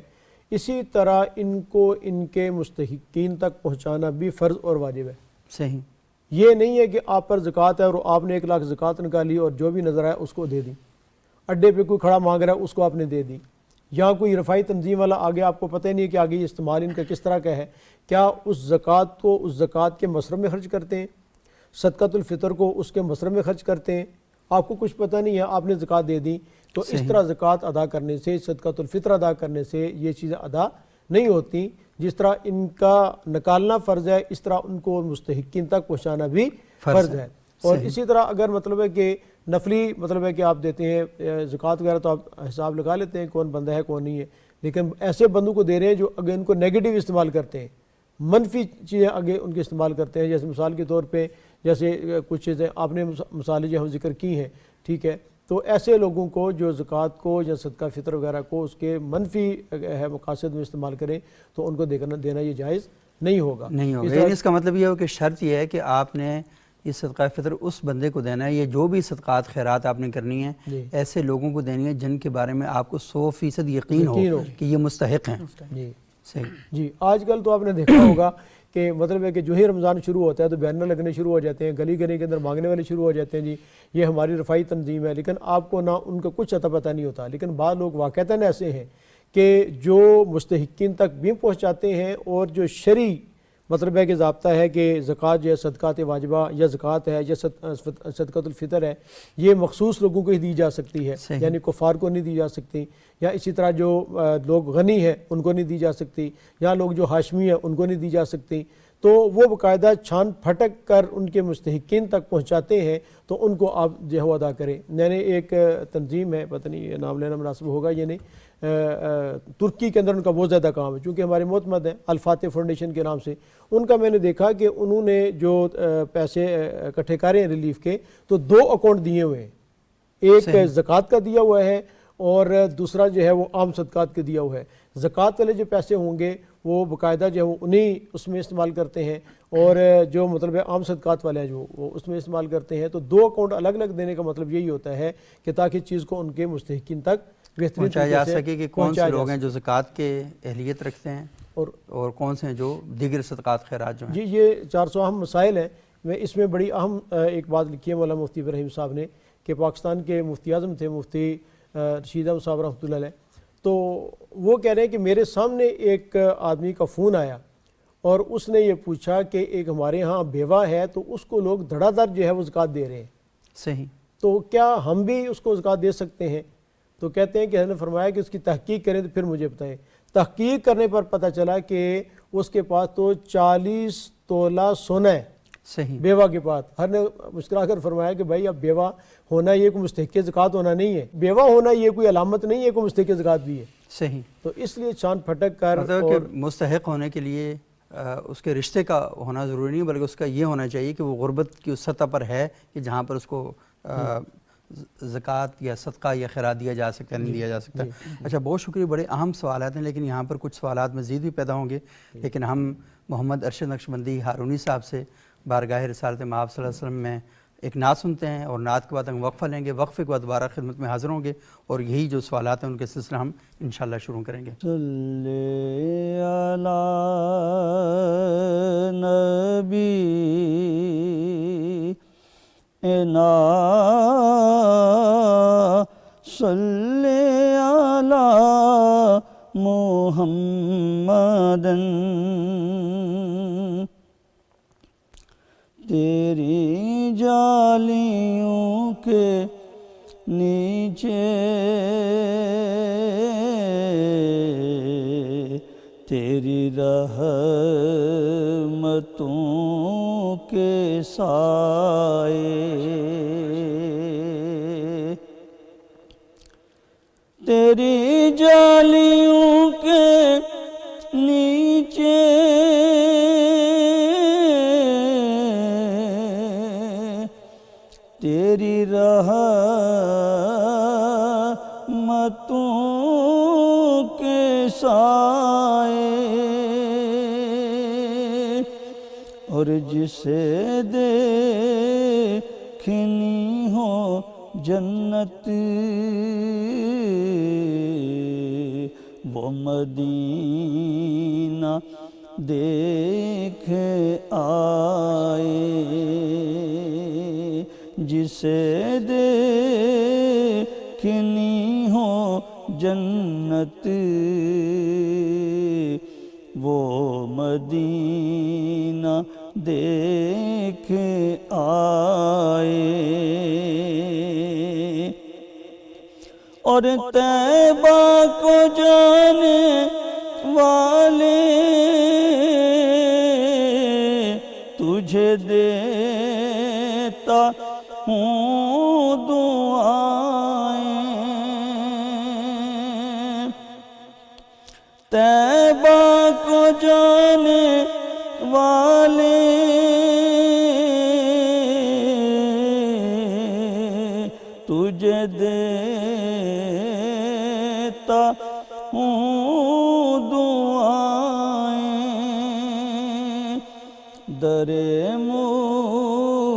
اسی طرح ان کو ان کے مستحقین تک پہنچانا بھی فرض اور واجب ہے. صحیح. یہ نہیں ہے کہ آپ پر زکوٰۃ ہے اور آپ نے 1 لاکھ زکوٰۃ نکالی اور جو بھی نظر آئے اس کو دے دی، اڈے پہ کوئی کھڑا مانگ رہا ہے اس کو آپ نے دے دی، یا کوئی رفائی تنظیم والا آگے آپ کو پتہ ہی نہیں ہے کہ آگے یہ استعمال ان کا کس طرح کا ہے، کیا اس زکوٰۃ کو اس زکوٰۃ کے مصرف میں خرچ کرتے ہیں صدقۃ الفطر کو اس کے مصرف میں خرچ کرتے ہیں، آپ کو کچھ پتہ نہیں ہے، آپ نے زکوٰۃ دے دی، تو اس طرح زکوٰۃ ادا کرنے سے، صدقۃ الفطر ادا کرنے سے یہ چیزیں ادا نہیں ہوتی۔ جس طرح ان کا نکالنا فرض ہے، اس طرح ان کو مستحقین تک پہنچانا بھی فرض ہے۔ اور اسی طرح اگر مطلب ہے کہ نفلی مطلب ہے کہ آپ دیتے ہیں زکوٰۃ وغیرہ، تو آپ حساب لگا لیتے ہیں کون بندہ ہے کون نہیں ہے، لیکن ایسے بندوں کو دے رہے ہیں جو اگر ان کو نیگیٹو استعمال کرتے ہیں، منفی چیزیں آگے ان کے استعمال کرتے ہیں، جیسے مثال کے طور پہ جیسے کچھ چیزیں آپ نے مثالیں جو ہم ذکر کی ہیں، ٹھیک ہے، تو ایسے لوگوں کو جو زکوٰۃ کو یا صدقہ فطر وغیرہ کو اس کے منفی ہے مقاصد میں استعمال کریں، تو ان کو دینا یہ جائز نہیں ہوگا۔ یعنی اس کا مطلب یہ ہو کہ شرط یہ ہے کہ آپ نے یہ صدقہ فطر اس بندے کو دینا ہے، یہ جو بھی صدقات خیرات آپ نے کرنی ہے ایسے لوگوں کو دینی ہے جن کے بارے میں آپ کو 100% یقین ہو کہ یہ مستحق ہیں۔ جی صحیح جی، آج کل تو آپ نے دیکھا ہوگا کہ مطلب ہے کہ جو ہی رمضان شروع ہوتا ہے تو بینر لگنے شروع ہو جاتے ہیں، گلی گلی کے اندر مانگنے والے شروع ہو جاتے ہیں، جی یہ ہماری رفائی تنظیم ہے، لیکن آپ کو نہ ان کا کچھ اتا پتہ نہیں ہوتا۔ لیکن بعض لوگ واقعتاً ایسے ہیں کہ جو مستحقین تک بھی پہنچاتے ہیں، اور جو شرعی مطلب ہے کہ ضابطہ ہے کہ زکوٰۃ جو ہے صدقات واجبہ یا زکوٰۃ ہے یا صدقۃ الفطر ہے، یہ مخصوص لوگوں کو ہی دی جا سکتی ہے، یعنی کفار کو نہیں دی جا سکتی، یا اسی طرح جو لوگ غنی ہیں ان کو نہیں دی جا سکتی، یا لوگ جو ہاشمی ہیں ان کو نہیں دی جا سکتی۔ تو وہ باقاعدہ چھان پھٹک کر ان کے مستحقین تک پہنچاتے ہیں، تو ان کو آپ جو ہے وہ ادا کریں۔ میں نے ایک تنظیم ہے، پتہ نہیں یہ نام لینا مناسب ہوگا یہ نہیں، ترکی کے اندر ان کا بہت زیادہ کام ہے، چونکہ ہمارے معتمد ہیں الفاتح فاؤنڈیشن کے نام سے، ان کا میں نے دیکھا کہ انہوں نے جو پیسے اکٹھے کرے ہیں ریلیف کے، تو 2 اکاؤنٹ دیے ہوئے ہیں، ایک زکوٰۃ کا دیا ہوا ہے اور دوسرا جو ہے وہ عام صدقات کے دیا ہوا ہے۔ زکوٰۃ والے جو پیسے ہوں گے وہ باقاعدہ جو ہے وہ انہیں اس میں استعمال کرتے ہیں، اور جو مطلب عام صدقات والے ہیں جو وہ اس میں استعمال کرتے ہیں۔ تو 2 اکاؤنٹ الگ الگ دینے کا مطلب یہی ہوتا ہے کہ تاکہ چیز کو ان کے مستحقین تک بہترین پہنچایا جا سکے کہ کون سے لوگ ہیں جو زکوٰۃ کے اہلیت رکھتے ہیں اور کون سے ہیں جو دیگر صدقات خیرات جو ہیں۔ جی یہ 400 اہم مسائل ہیں۔ میں اس میں بڑی اہم ایک بات لکھی ہے مولانا مفتی ابراہیم صاحب نے، کہ پاکستان کے مفتی اعظم تھے مفتی رشید احمد صاحب رحمۃ اللہ علیہ، تو وہ کہہ رہے ہیں کہ میرے سامنے ایک آدمی کا فون آیا اور اس نے یہ پوچھا کہ ایک ہمارے ہاں بیوہ ہے تو اس کو لوگ دھڑا دھڑ جو ہے وہ زکوٰۃ دے رہے ہیں، صحیح، تو کیا ہم بھی اس کو زکوٰۃ دے سکتے ہیں؟ تو کہتے ہیں کہ ہم نے فرمایا کہ اس کی تحقیق کریں تو پھر مجھے بتائیں۔ تحقیق کرنے پر پتہ چلا کہ اس کے پاس تو 40 تولہ سونا ہے، صحیح، بیوہ کے پاس۔ ہر نے مسکرا کر فرمایا کہ بھائی اب بیوہ ہونا یہ کوئی مستحق زکوٰۃ ہونا نہیں ہے، بیوہ ہونا یہ کوئی علامت نہیں ہے کوئی مستحق زکوٰۃ بھی ہے۔ صحیح، تو اس لیے چھان پھٹک کر مطلب کہ مستحق ہونے کے لیے اس کے رشتے کا ہونا ضروری نہیں، بلکہ اس کا یہ ہونا چاہیے کہ وہ غربت کی اس سطح پر ہے کہ جہاں پر اس کو زکوٰۃ یا صدقہ یا خیرات دیا جا سکتا ہے، نہیں دیا جا سکتا۔ اچھا، بہت شکریہ، بڑے اہم سوالات ہیں، لیکن یہاں پر کچھ سوالات مزید بھی پیدا ہوں گے، لیکن ہم محمد ارشد نقشبندی ہارونی صاحب سے بارگاہ رسالت مآب صلی اللہ علیہ وسلم میں ایک نعت سنتے ہیں، اور نعت کے بعد ہم وقفہ لیں گے، وقفے کے بعد دوبارہ خدمت میں حاضر ہوں گے، اور یہی جو سوالات ہیں ان کے سلسلہ ہم انشاءاللہ شروع کریں گے۔ صلی علی نبی انا صلی علی محمد، تیری جالیوں کے نیچے تیری رحمتوں کے سائے، تیری جالیوں کے نیچے تیری رحمتوں کے سائے، اور جسے دیکھنی ہو جنت وہ مدینہ دیکھ آئے، جسے دیکھنی ہو جنت وہ مدینہ دیکھ آئے اور طیبہ کو جانے والے تجھے دیتا ہوں دعائیں طیبہ کو جانے والے تجھے دیتا ہوں دعائیں در مصطفیٰ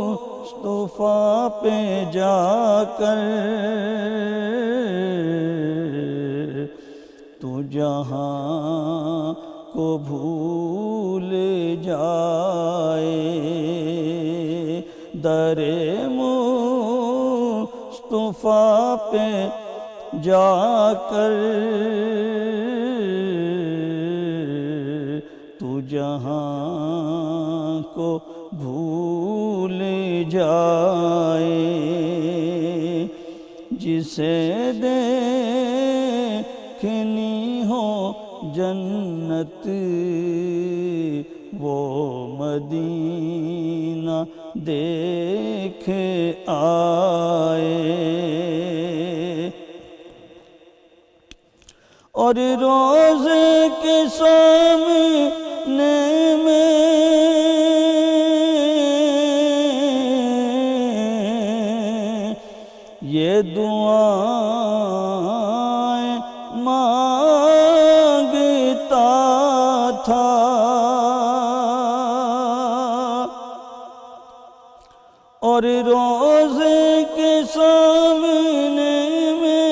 پہ جا کر تو جہاں کو بھول جائے در مصطفیٰ پہ جا کر تو جہاں کو بھول جائے جسے دیکھنی ہو جنت وہ مدینہ دیکھ آئے اور روزے کے سامنے میں یہ دعائیں مانگتا تھا اور روزے کے سامنے میں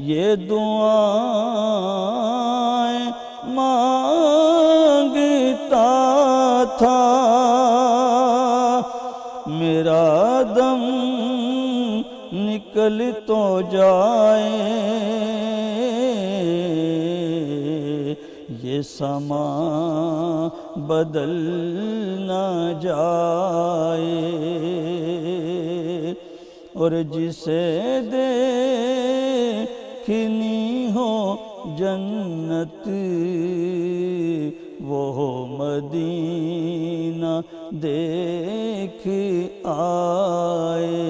یہ دعائیں مانگتا تھا میرا دم نکل تو جائے یہ سما بدل نہ جائے اور جسے دیکھنی ہو جنت وہ مدینہ دیکھ آئے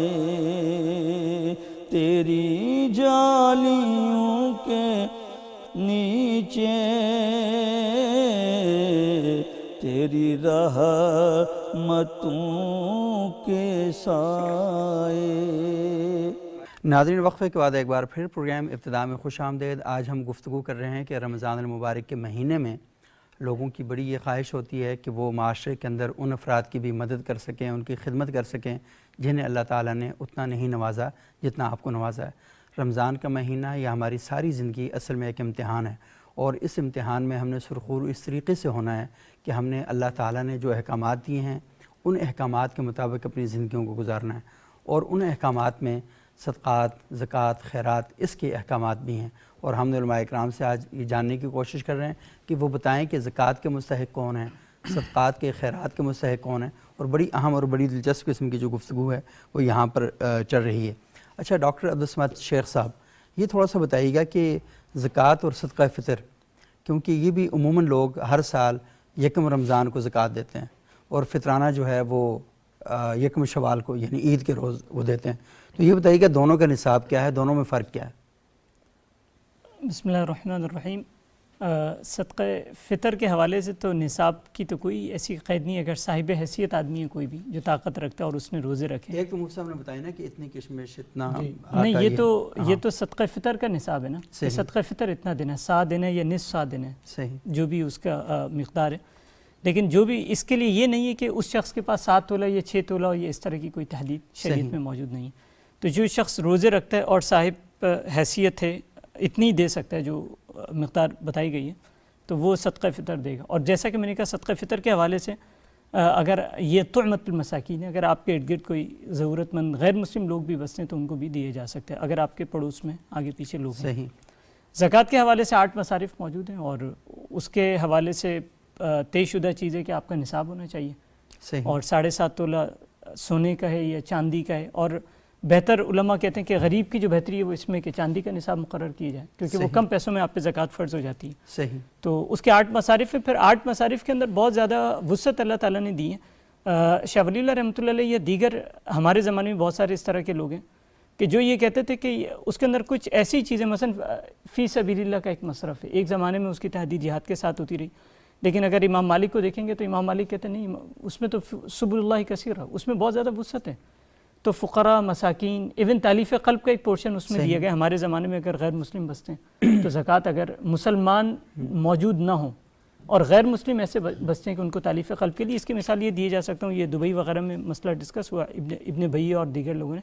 تیری جالیوں کے نیچے تیری رحمتوں کے سائے ناظرین وقفے کے بعد ایک بار پھر پروگرام ابتدا میں خوش آمدید۔ آج ہم گفتگو کر رہے ہیں کہ رمضان المبارک کے مہینے میں لوگوں کی بڑی یہ خواہش ہوتی ہے کہ وہ معاشرے کے اندر ان افراد کی بھی مدد کر سکیں، ان کی خدمت کر سکیں جنہیں اللہ تعالیٰ نے اتنا نہیں نوازا جتنا آپ کو نوازا ہے۔ رمضان کا مہینہ یہ ہماری ساری زندگی اصل میں ایک امتحان ہے، اور اس امتحان میں ہم نے سرخرو اس طریقے سے ہونا ہے کہ ہم نے اللہ تعالیٰ نے جو احکامات دیے ہیں ان احکامات کے مطابق اپنی زندگیوں کو گزارنا ہے، اور ان احکامات میں صدقات، زکوٰۃ، خیرات اس کے احکامات بھی ہیں، اور ہم نے علماء اکرام سے آج یہ جاننے کی کوشش کر رہے ہیں کہ وہ بتائیں کہ زکوٰۃ کے مستحق کون ہیں، صدقات کے، خیرات کے مستحق کون ہیں، اور بڑی اہم اور بڑی دلچسپ قسم کی جو گفتگو ہے وہ یہاں پر چل رہی ہے۔ اچھا ڈاکٹر عبدالصمد شیخ صاحب، یہ تھوڑا سا بتائیے گا کہ زکوٰۃ اور صدقہ فطر، کیونکہ یہ بھی عموماً لوگ ہر سال یکم رمضان کو زکوٰۃ دیتے ہیں، اور فطرانہ جو ہے وہ یکم شوال کو یعنی عید کے روز وہ دیتے ہیں، تو یہ بتائیے کہ دونوں کا نصاب کیا ہے، دونوں میں فرق کیا ہے؟ بسم اللہ الرحمن الرحیم۔ صدقہ فطر کے حوالے سے تو نصاب کی تو کوئی ایسی قید نہیں، اگر صاحب حیثیت آدمی ہے کوئی بھی جو طاقت رکھتا ہے اور اس نے روزے رکھے۔ ایک تو مفتی صاحب نے بتایا نا کہ اتنی کشمش اتنا نہیں، یہ تو صدقہ فطر کا نصاب ہے نا، صدقہ فطر اتنا دینا، سا دینا یا نصف سا دینا، صحیح، جو بھی اس کا مقدار ہے۔ لیکن جو بھی اس کے لیے یہ نہیں ہے کہ اس شخص کے پاس 7 تولہ یا 6 تولہ یا اس طرح کی کوئی تحدید شریعت میں موجود نہیں ہے۔ تو جو شخص روزے رکھتا ہے اور صاحب حیثیت ہے اتنی دے سکتا ہے جو مقدار بتائی گئی ہے، تو وہ صدقہ فطر دے گا۔ اور جیسا کہ میں نے کہا صدقہ فطر کے حوالے سے اگر یہ طعمۃ المساکین ہے، اگر آپ کے ارد گرد کوئی ضرورت مند غیر مسلم لوگ بھی بستے ہیں تو ان کو بھی دیے جا سکتے ہیں، اگر آپ کے پڑوس میں آگے پیچھے لوگ ہیں۔ صحیح۔ زکوٰۃ کے حوالے سے 8 مصارف موجود ہیں، اور اس کے حوالے سے طے شدہ چیز ہے کہ آپ کا نصاب ہونا چاہیے، صحیح، اور 7.5 تولہ سونے کا ہے یا چاندی کا ہے، اور بہتر علماء کہتے ہیں کہ غریب کی جو بہتری ہے وہ اس میں کہ چاندی کا نصاب مقرر کیا جائے، کیونکہ وہ صحیح، کم پیسوں میں آپ پہ زکوٰۃ فرض ہو جاتی ہے۔ صحیح، تو اس کے 8 مصارف ہیں، پھر 8 مصارف کے اندر بہت زیادہ وسعت اللہ تعالیٰ نے دی ہے۔ شاہ ولی اللہ رحمۃ اللہ علیہ یا دیگر ہمارے زمانے میں بہت سارے اس طرح کے لوگ ہیں کہ جو یہ کہتے تھے کہ اس کے اندر کچھ ایسی چیزیں، مثلا فی سبیل اللہ کا ایک مصرف ہے، ایک زمانے میں اس کی تحدید جہاد کے ساتھ ہوتی رہی، لیکن اگر امام مالک کو دیکھیں گے تو امام مالک کہتے ہیں نہیں، اس میں تو سبل اللہ کثیر ہے، اس میں بہت زیادہ وسعت ہے، تو فقراء، مساکین، ایون تالیف قلب کا ایک پورشن اس میں دیا گیا۔ ہمارے زمانے میں اگر غیر مسلم بستے ہیں تو زکوٰۃ اگر مسلمان موجود نہ ہوں اور غیر مسلم ایسے بستے ہیں کہ ان کو تالیف قلب کے لیے، اس کی مثال یہ دیے جا سکتا ہوں، یہ دبئی وغیرہ میں مسئلہ ڈسکس ہوا ابن بھئی اور دیگر لوگوں نے،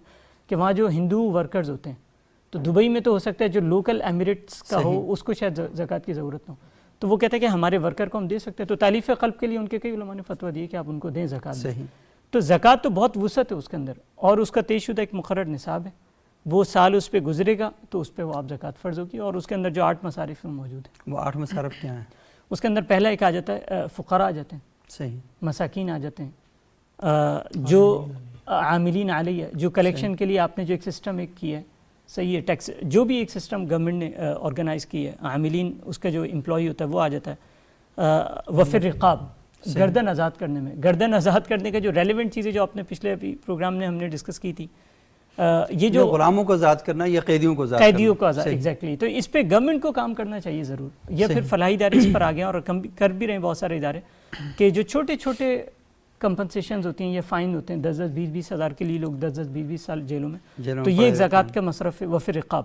کہ وہاں جو ہندو ورکرز ہوتے ہیں تو دبئی میں تو ہو سکتا ہے جو لوکل ایمریٹس کا ہو اس کو شاید زکوٰۃ کی ضرورت نہ ہو، تو وہ کہتے ہیں کہ ہمارے ورکر کو ہم دے سکتے ہیں، تو تالیف قلب کے لیے ان کے کئی علماء نے فتویٰ دیے کہ آپ ان کو دیں زکوٰۃ۔ صحیح، تو زکوٰۃ تو بہت وسعت ہے اس کے اندر، اور اس کا طے شدہ ایک مقرر نصاب ہے، وہ سال اس پہ گزرے گا تو اس پہ وہ آپ زکوٰۃ فرض ہوگی، اور اس کے اندر جو 8 مصارف ہیں موجود ہیں۔ وہ 8 مصارف کیا ہیں؟ اس کے اندر پہلا ایک آ جاتا ہے فقراء آ جاتے ہیں، صحیح، مساکین آ جاتے ہیں، جو عاملین علیہ، جو کلیکشن کے لیے آپ نے جو ایک سسٹم ایک کیا ہے، صحیح ہے، ٹیکس جو بھی ایک سسٹم گورنمنٹ نے آرگنائز کی ہے، عاملین اس کا جو امپلائی ہوتا ہے وہ آ جاتا ہے۔ وفر رقاب، گردن آزاد کرنے میں، گردن آزاد کرنے کا جو ریلیونٹ چیزیں جو آپ نے پچھلے پروگرام میں ہم نے ڈسکس کی تھی، یہ جو غلاموں کو آزاد کرنا یا قیدیوں کو آزاد کرنا، قیدیوں کو آزاد، ایگزیکٹلی، تو اس پہ گورنمنٹ کو کام کرنا چاہیے ضرور، یا پھر فلاحی ادارے اس پر آ گئے اور کر بھی رہے ہیں بہت سارے ادارے کہ جو چھوٹے چھوٹے کمپنسیشنز ہوتی ہیں یا فائن ہوتے ہیں 10-10 20-20 ہزار کے لیے لوگ 10-10 20-20 سال جیلوں میں، تو یہ ایک زکوٰۃ کا مصرف ہے۔ وفر رقاب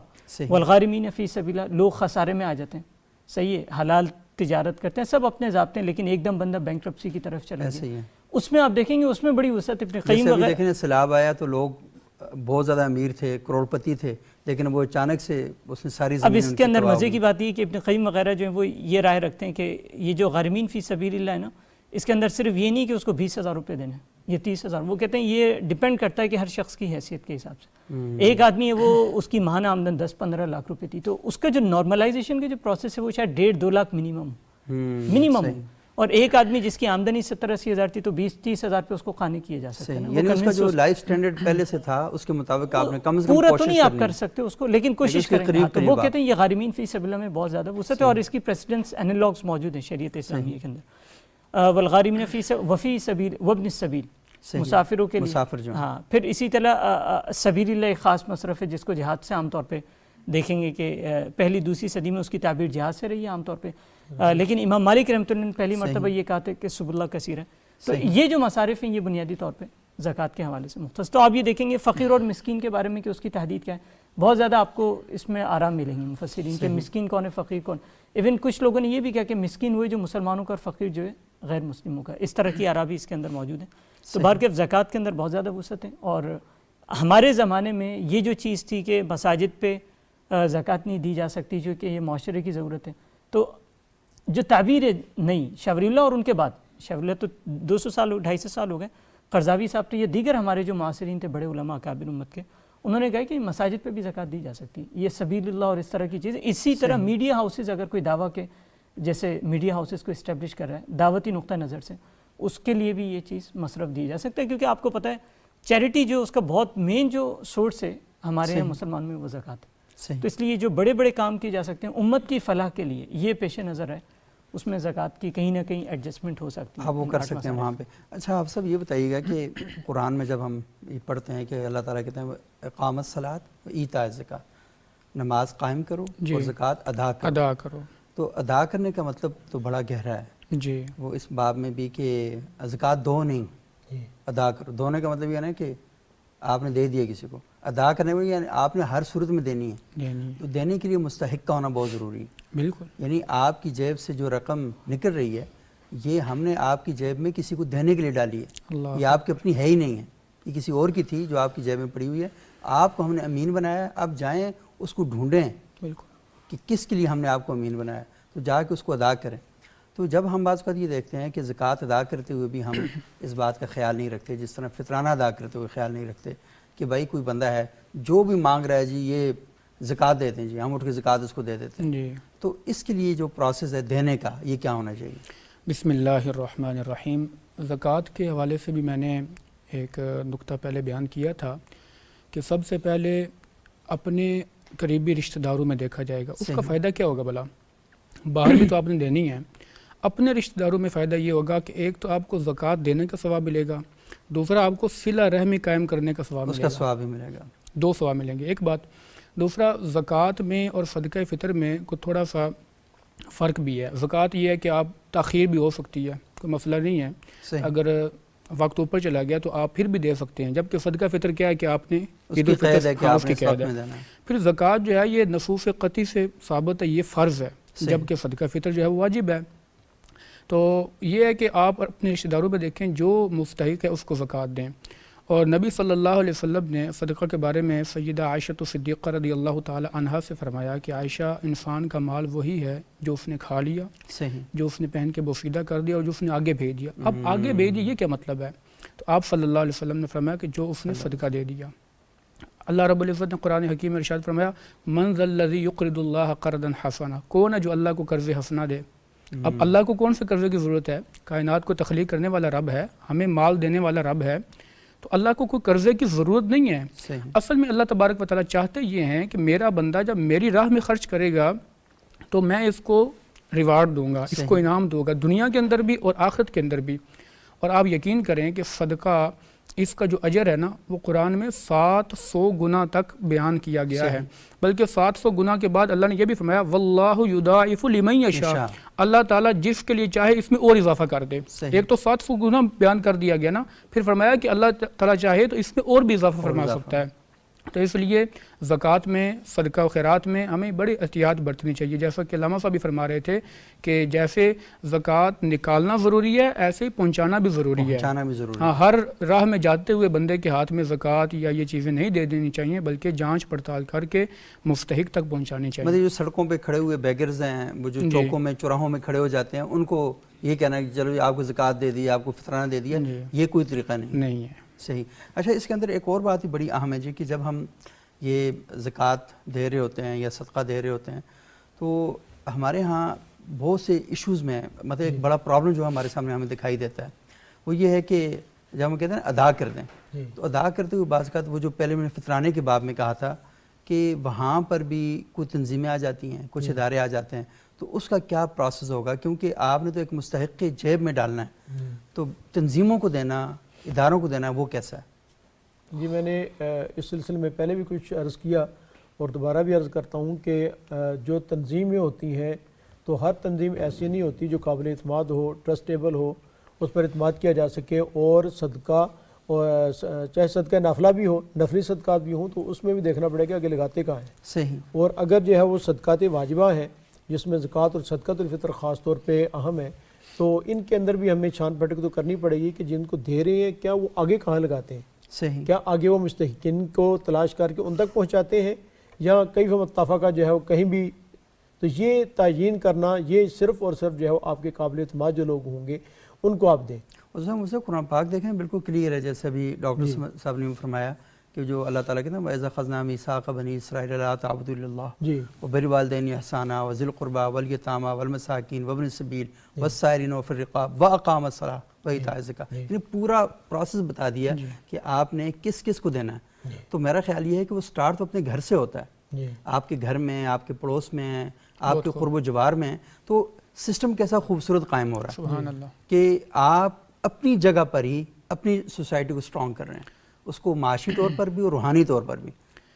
والغارمین فی سبیل اللہ، لوگ خسارے میں آ جاتے ہیں، صحیح ہے، حلال تجارت کرتے ہیں، سب اپنے ضابطے ہیں، لیکن ایک دم بندہ بینکرپسی کی طرف چلا گیا، اس میں آپ دیکھیں گے اس میں بڑی وسعت، ابن قیم وغیرہ دیکھیں سیلاب آیا تو لوگ بہت زیادہ امیر تھے، کروڑپتی تھے، لیکن وہ اچانک سے اس نے ساری اب اس کے اندر مزے کی بات یہ کہ ابن قیم وغیرہ جو ہیں وہ یہ رائے رکھتے ہیں کہ یہ جو غارمین فی سبیل اللہ ہے نا، اس کے اندر صرف یہ نہیں کہ اس کو 20,000 روپے دینے ہیں یا 30,000، وہ کہتے ہیں یہ ڈیپینڈ کرتا ہے کہ ہر شخص کی حیثیت کے حساب سے، ایک آدمی ہے وہ اس کی ماہانہ آمدن 10-15 لاکھ روپے تھی، تو اس کا جو نارملائزیشن کا جو پروسیس ہے وہ شاید 1.5-2 لاکھ منیمم، اور ایک آدمی جس کی آمدنی 70-80 ہزار تھی تو 20-30 ہزار پہ اس کو قانع کیا جا سکتا ہے، یعنی اس کا جو لائف سٹینڈرڈ پہلے سے تھا اس کے مطابق آپ نے کم از کم پورا تو نہیں آپ کر سکتے اس کو، لیکن کوشش کریں گے، تو وہ آپ کہتے ہیں یہ غارمین فی سبیل اللہ میں بہت زیادہ وسعت ہے، اور اس کی پریسیڈنٹس انالوگز موجود ہیں شریعت اسلامیہ کے اندر، والغارمین فی وفی سبیل وابن السبیل، مسافروں کے لیے، مسافر جو ہاں، پھر اسی طرح سبیل اللہ ایک خاص مصرف ہے جس کو جہاد سے عام طور پہ دیکھیں گے کہ پہلی دوسری صدی میں اس کی تعبیر جہاد سے رہی ہے عام طور پہ، لیکن امام مالک رحمۃ اللہ نے پہلی مرتبہ یہ کہا تھا کہ سب اللہ کثیر ہے، تو یہ جو مصارف ہیں یہ بنیادی طور پہ زکوٰۃ کے حوالے سے مختص۔ تو آپ یہ دیکھیں گے فقیر اور مسکین کے بارے میں کہ اس کی تحدید کیا ہے، بہت زیادہ آپ کو اس میں آرام ملیں گے مفسرین کہ مسکین کون ہے، فقیر کون، ایون کچھ لوگوں نے یہ بھی کہا کہ مسکین ہوئے جو مسلمانوں کا اور فقیر جو ہے غیر مسلموں کا، اس طرح کی آرا بھی اس کے اندر موجود ہے۔ تو بہرکیف زکوٰۃ کے اندر بہت زیادہ وسعت ہے، اور ہمارے زمانے میں یہ جو چیز تھی کہ مساجد پہ زکوٰۃ نہیں دی جا سکتی جو کہ یہ معاشرے کی ضرورت ہے، تو جو تعبیر ہے نئی شاہ ولی اللہ اور ان کے بعد، شاہ ولی اللہ تو 200 سال 250 سال ہو گئے، قرضاوی صاحب تو یہ دیگر ہمارے جو معاصرین تھے بڑے علماء اکابر امت کے، انہوں نے کہا کہ مساجد پہ بھی زکوٰۃ دی جا سکتی ہے، یہ سبیل اللہ اور اس طرح کی چیزیں۔ اسی طرح میڈیا ہاؤسز اگر کوئی دعویٰ کے جیسے میڈیا ہاؤسز کو اسٹیبلش کر رہا ہے دعوتی نقطہ نظر سے، اس کے لیے بھی یہ چیز مصرف دی جا سکتا ہے، کیونکہ آپ کو پتہ ہے چیریٹی جو اس کا بہت مین جو سورس ہے ہمارے یہاں مسلمان میں وہ زکوٰۃ ہے، تو اس لیے جو بڑے بڑے کام کیے جا سکتے ہیں امت کی فلاح کے لیے یہ پیش نظر ہے، اس میں زکوٰۃ کی کہیں نہ کہیں ایڈجسٹمنٹ ہو سکتی ہے، آپ وہ کر سکتے ہیں وہاں پہ۔ اچھا آپ سب یہ بتائیے گا کہ قرآن میں جب ہم یہ پڑھتے ہیں کہ اللہ تعالیٰ کہتے ہیں اقامت الصلاۃ و ایتاء الزکوٰۃ، نماز قائم کرو اور زکوٰۃ ادا کرو، تو ادا کرنے کا مطلب تو بڑا گہرا ہے جی، وہ اس باب میں بھی کہ زکوٰۃ دو نہیں ادا کرو، دونے کا مطلب یہ نا کہ آپ نے دے دیا کسی کو، ادا کرنے میں یعنی آپ نے ہر صورت میں دینی ہے، تو دینے کے لیے مستحق کا ہونا بہت ضروری ہے، بالکل، یعنی آپ کی جیب سے جو رقم نکل رہی ہے یہ ہم نے آپ کی جیب میں کسی کو دینے کے لیے ڈالی ہے، یہ آپ کی اپنی ہے ہی نہیں ہے، یہ کسی اور کی تھی جو آپ کی جیب میں پڑی ہوئی ہے، آپ کو ہم نے امین بنایا، آپ جائیں اس کو ڈھونڈیں بالکل کہ کس کے لیے ہم نے آپ کو امین بنایا، تو جا کے اس کو ادا کریں۔ تو جب ہم بعض اوقات یہ دیکھتے ہیں کہ زکوٰۃ ادا کرتے ہوئے بھی ہم اس بات کا خیال نہیں رکھتے، جس طرح فطرانہ ادا کرتے ہوئے خیال نہیں رکھتے کہ بھائی کوئی بندہ ہے جو بھی مانگ رہا ہے جی یہ زکوٰۃ دیتے ہیں جی، ہم اٹھ کے زکوٰۃ اس کو دے دیتے ہیں، جی تو اس کے لیے جو پروسیس ہے دینے کا یہ کیا ہونا چاہیے؟ بسم اللہ الرحمن الرحیم. زکوٰۃ کے حوالے سے بھی میں نے ایک نقطہ پہلے بیان کیا تھا کہ سب سے پہلے اپنے قریبی رشتہ داروں میں دیکھا جائے گا. اس کا صحیح. فائدہ کیا ہوگا بھلا؟ باہر بھی تو آپ نے دینی ہے. اپنے رشتہ داروں میں فائدہ یہ ہوگا کہ ایک تو آپ کو زکوٰۃ دینے کا ثواب ملے گا، دوسرا آپ کو صلہ رحمی قائم کرنے کا ثواب اس ملے کا گا. ثواب بھی ملے گا. 2 ثواب ملیں گے. ایک بات. دوسرا، زکوٰۃ میں اور صدقہ فطر میں کو تھوڑا سا فرق بھی ہے. زکوٰۃ یہ ہے کہ آپ تاخیر بھی ہو سکتی ہے، کوئی مسئلہ نہیں ہے. صحیح. اگر وقت اوپر چلا گیا تو آپ پھر بھی دے سکتے ہیں، جبکہ صدقہ فطر کیا ہے کہ آپ نے اس کی قید ہے کہ ہاں، آپ اس نے کی اس وقت قید ہے. میں دینا ہے. پھر زکوٰۃ جو ہے یہ نصوص قطعی سے ثابت ہے، یہ فرض ہے، صحیح. جبکہ صدقہ فطر جو ہے وہ واجب ہے. تو یہ ہے کہ آپ اپنے رشتہ داروں پہ دیکھیں جو مستحق ہے اس کو زکوٰۃ دیں. اور نبی صلی اللہ علیہ وسلم نے صدقہ کے بارے میں سیدہ عائشہ صدیقہ رضی اللہ تعالی عنہا سے فرمایا کہ عائشہ، انسان کا مال وہی ہے جو اس نے کھا لیا، صحیح. جو اس نے پہن کے بوسیدہ کر دیا اور جو اس نے آگے بھیج دیا. اب آگے بھیج دیا یہ کیا مطلب ہے؟ تو آپ صلی اللہ علیہ وسلم نے فرمایا کہ جو اس نے صدقہ دے دیا. اللہ رب العزت نے قرآن حکیم میں ارشاد فرمایا، من ذا الذی یقرض اللہ قرضا حسنا. کون ہے جو اللہ کو قرض حسنا دے؟ اب اللہ کو کون سے قرضے کی ضرورت ہے؟ کائنات کو تخلیق کرنے والا رب ہے، ہمیں مال دینے والا رب ہے، تو اللہ کو کوئی قرضے کی ضرورت نہیں ہے. صحیح. اصل میں اللہ تبارک و تعالیٰ چاہتے یہ ہیں کہ میرا بندہ جب میری راہ میں خرچ کرے گا تو میں اس کو ریوارڈ دوں گا، اس کو انعام دوں گا، دنیا کے اندر بھی اور آخرت کے اندر بھی. اور آپ یقین کریں کہ صدقہ اس کا جو اجر ہے نا وہ قرآن میں 700 گنا تک بیان کیا گیا ہے. بلکہ 700 گنا کے بعد اللہ نے یہ بھی فرمایا واللہ یضاعف لمن یشاء. اللہ تعالیٰ جس کے لیے چاہے اس میں اور اضافہ کر دے. ایک تو 700 گنا بیان کر دیا گیا نا، پھر فرمایا کہ اللہ تعالیٰ چاہے تو اس میں اور بھی اضافہ فرما سکتا ہے. تو اس لیے زکوٰۃ میں، صدقہ و خیرات میں ہمیں بڑی احتیاط برتنی چاہیے. جیسا کہ علامہ صاحب بھی فرما رہے تھے کہ جیسے زکوٰۃ نکالنا ضروری ہے ایسے ہی پہنچانا بھی ضروری ہے. پہنچانا بھی ضروری ہے. ہاں، ہر راہ میں جاتے ہوئے بندے کے ہاتھ میں زکوٰۃ یا یہ چیزیں نہیں دے دینی چاہیے، بلکہ جانچ پڑتال کر کے مستحق تک پہنچانی چاہیے. مطلب جو سڑکوں پہ کھڑے ہوئے بیگرز ہیں، وہ جو چوکوں میں چوراہوں میں کھڑے ہو جاتے ہیں، ان کو یہ کہنا کہ چلو آپ کو زکوٰۃ دے دی، آپ کو فطرانہ دے دیا، یہ کوئی طریقہ نہیں ہے. صحیح. اچھا، اس کے اندر ایک اور بات ہی بڑی اہم ہے جی کہ جب ہم یہ زکوٰۃ دے رہے ہوتے ہیں یا صدقہ دے رہے ہوتے ہیں تو ہمارے ہاں بہت سے ایشوز میں مطلب ایک بڑا پرابلم جو ہمارے سامنے ہمیں دکھائی دیتا ہے وہ یہ ہے کہ جب ہم کہتے ہیں ادا کر دیں تو ادا کرتے ہوئے بعض اوقات وہ جو پہلے میں نے فطرانے کے باب میں کہا تھا کہ وہاں پر بھی کوئی تنظیمیں آ جاتی ہیں، کچھ ادارے آ جاتے ہیں، تو اس کا کیا پروسیس ہوگا؟ کیونکہ آپ نے تو ایک مستحق کے جیب میں ڈالنا ہے، تو تنظیموں کو دینا، اداروں کو دینا، وہ کیسا ہے؟ جی، میں نے اس سلسلے میں پہلے بھی کچھ عرض کیا اور دوبارہ بھی عرض کرتا ہوں کہ جو تنظیمیں ہوتی ہیں تو ہر تنظیم ایسی نہیں ہوتی جو قابل اعتماد ہو، ٹرسٹیبل ہو، اس پر اعتماد کیا جا سکے. اور صدقہ، اور چاہے صدقہ نافلہ بھی ہو، نفلی صدقات بھی ہوں، تو اس میں بھی دیکھنا پڑے گا کہ لگاتے کہاں ہیں. صحیح. اور اگر جو ہے وہ صدقات واجبہ ہیں جس میں زکوٰۃ اور صدقۃ الفطر خاص طور پہ اہم ہے، تو ان کے اندر بھی ہمیں چھان پھٹک تو کرنی پڑے گی کہ جن کو دے رہے ہیں کیا وہ آگے کہاں لگاتے ہیں. صحیح. کیا آگے وہ مستحقین کو تلاش کر کے ان تک پہنچاتے ہیں یا کئی متفقہ کا جو ہے وہ کہیں بھی. تو یہ تعیین کرنا، یہ صرف اور صرف جو ہے وہ آپ کے قابل اعتماد جو لوگ ہوں گے ان کو آپ دیں. اس میں مجھے قرآن پاک دیکھیں بالکل کلیئر ہے، جیسے ابھی ڈاکٹر صاحب نے فرمایا کہ جو اللہ تعالیٰ کہتے ہیں وَإِذَا أَخَذْنَا مِيثَاقَ بَنِي إِسْرَائِيلَ لَا تَعْبُدُوا إِلَّا اللَّهَ وَبِالْوَالِدَيْنِ إِحْسَانًا وَذِي الْقُرْبَى وَالْيَتَامَى وَالْمَسَاكِينِ وَابْنِ السَّبِيلِ وَالسَّائِلِينَ وَفِي الرِّقَابِ وَأَقَامَ الصَّلَاةَ وَإِيتَاءَ الزَّكَاةِ. یعنی پورا پروسیس بتا دیا کہ آپ نے کس کس کو دینا ہے. تو میرا خیال یہ ہے کہ وہ سٹارٹ تو اپنے گھر سے ہوتا ہے، آپ کے گھر میں، آپ کے پڑوس میں، آپ کے قرب و جوار میں. تو سسٹم کیسا خوبصورت قائم ہو رہا ہے سبحان اللہ کہ آپ اپنی جگہ پر ہی اپنی سوسائٹی کو سٹرونگ کر رہے ہیں، اس کو معاشی طور پر بھی اور روحانی طور پر بھی.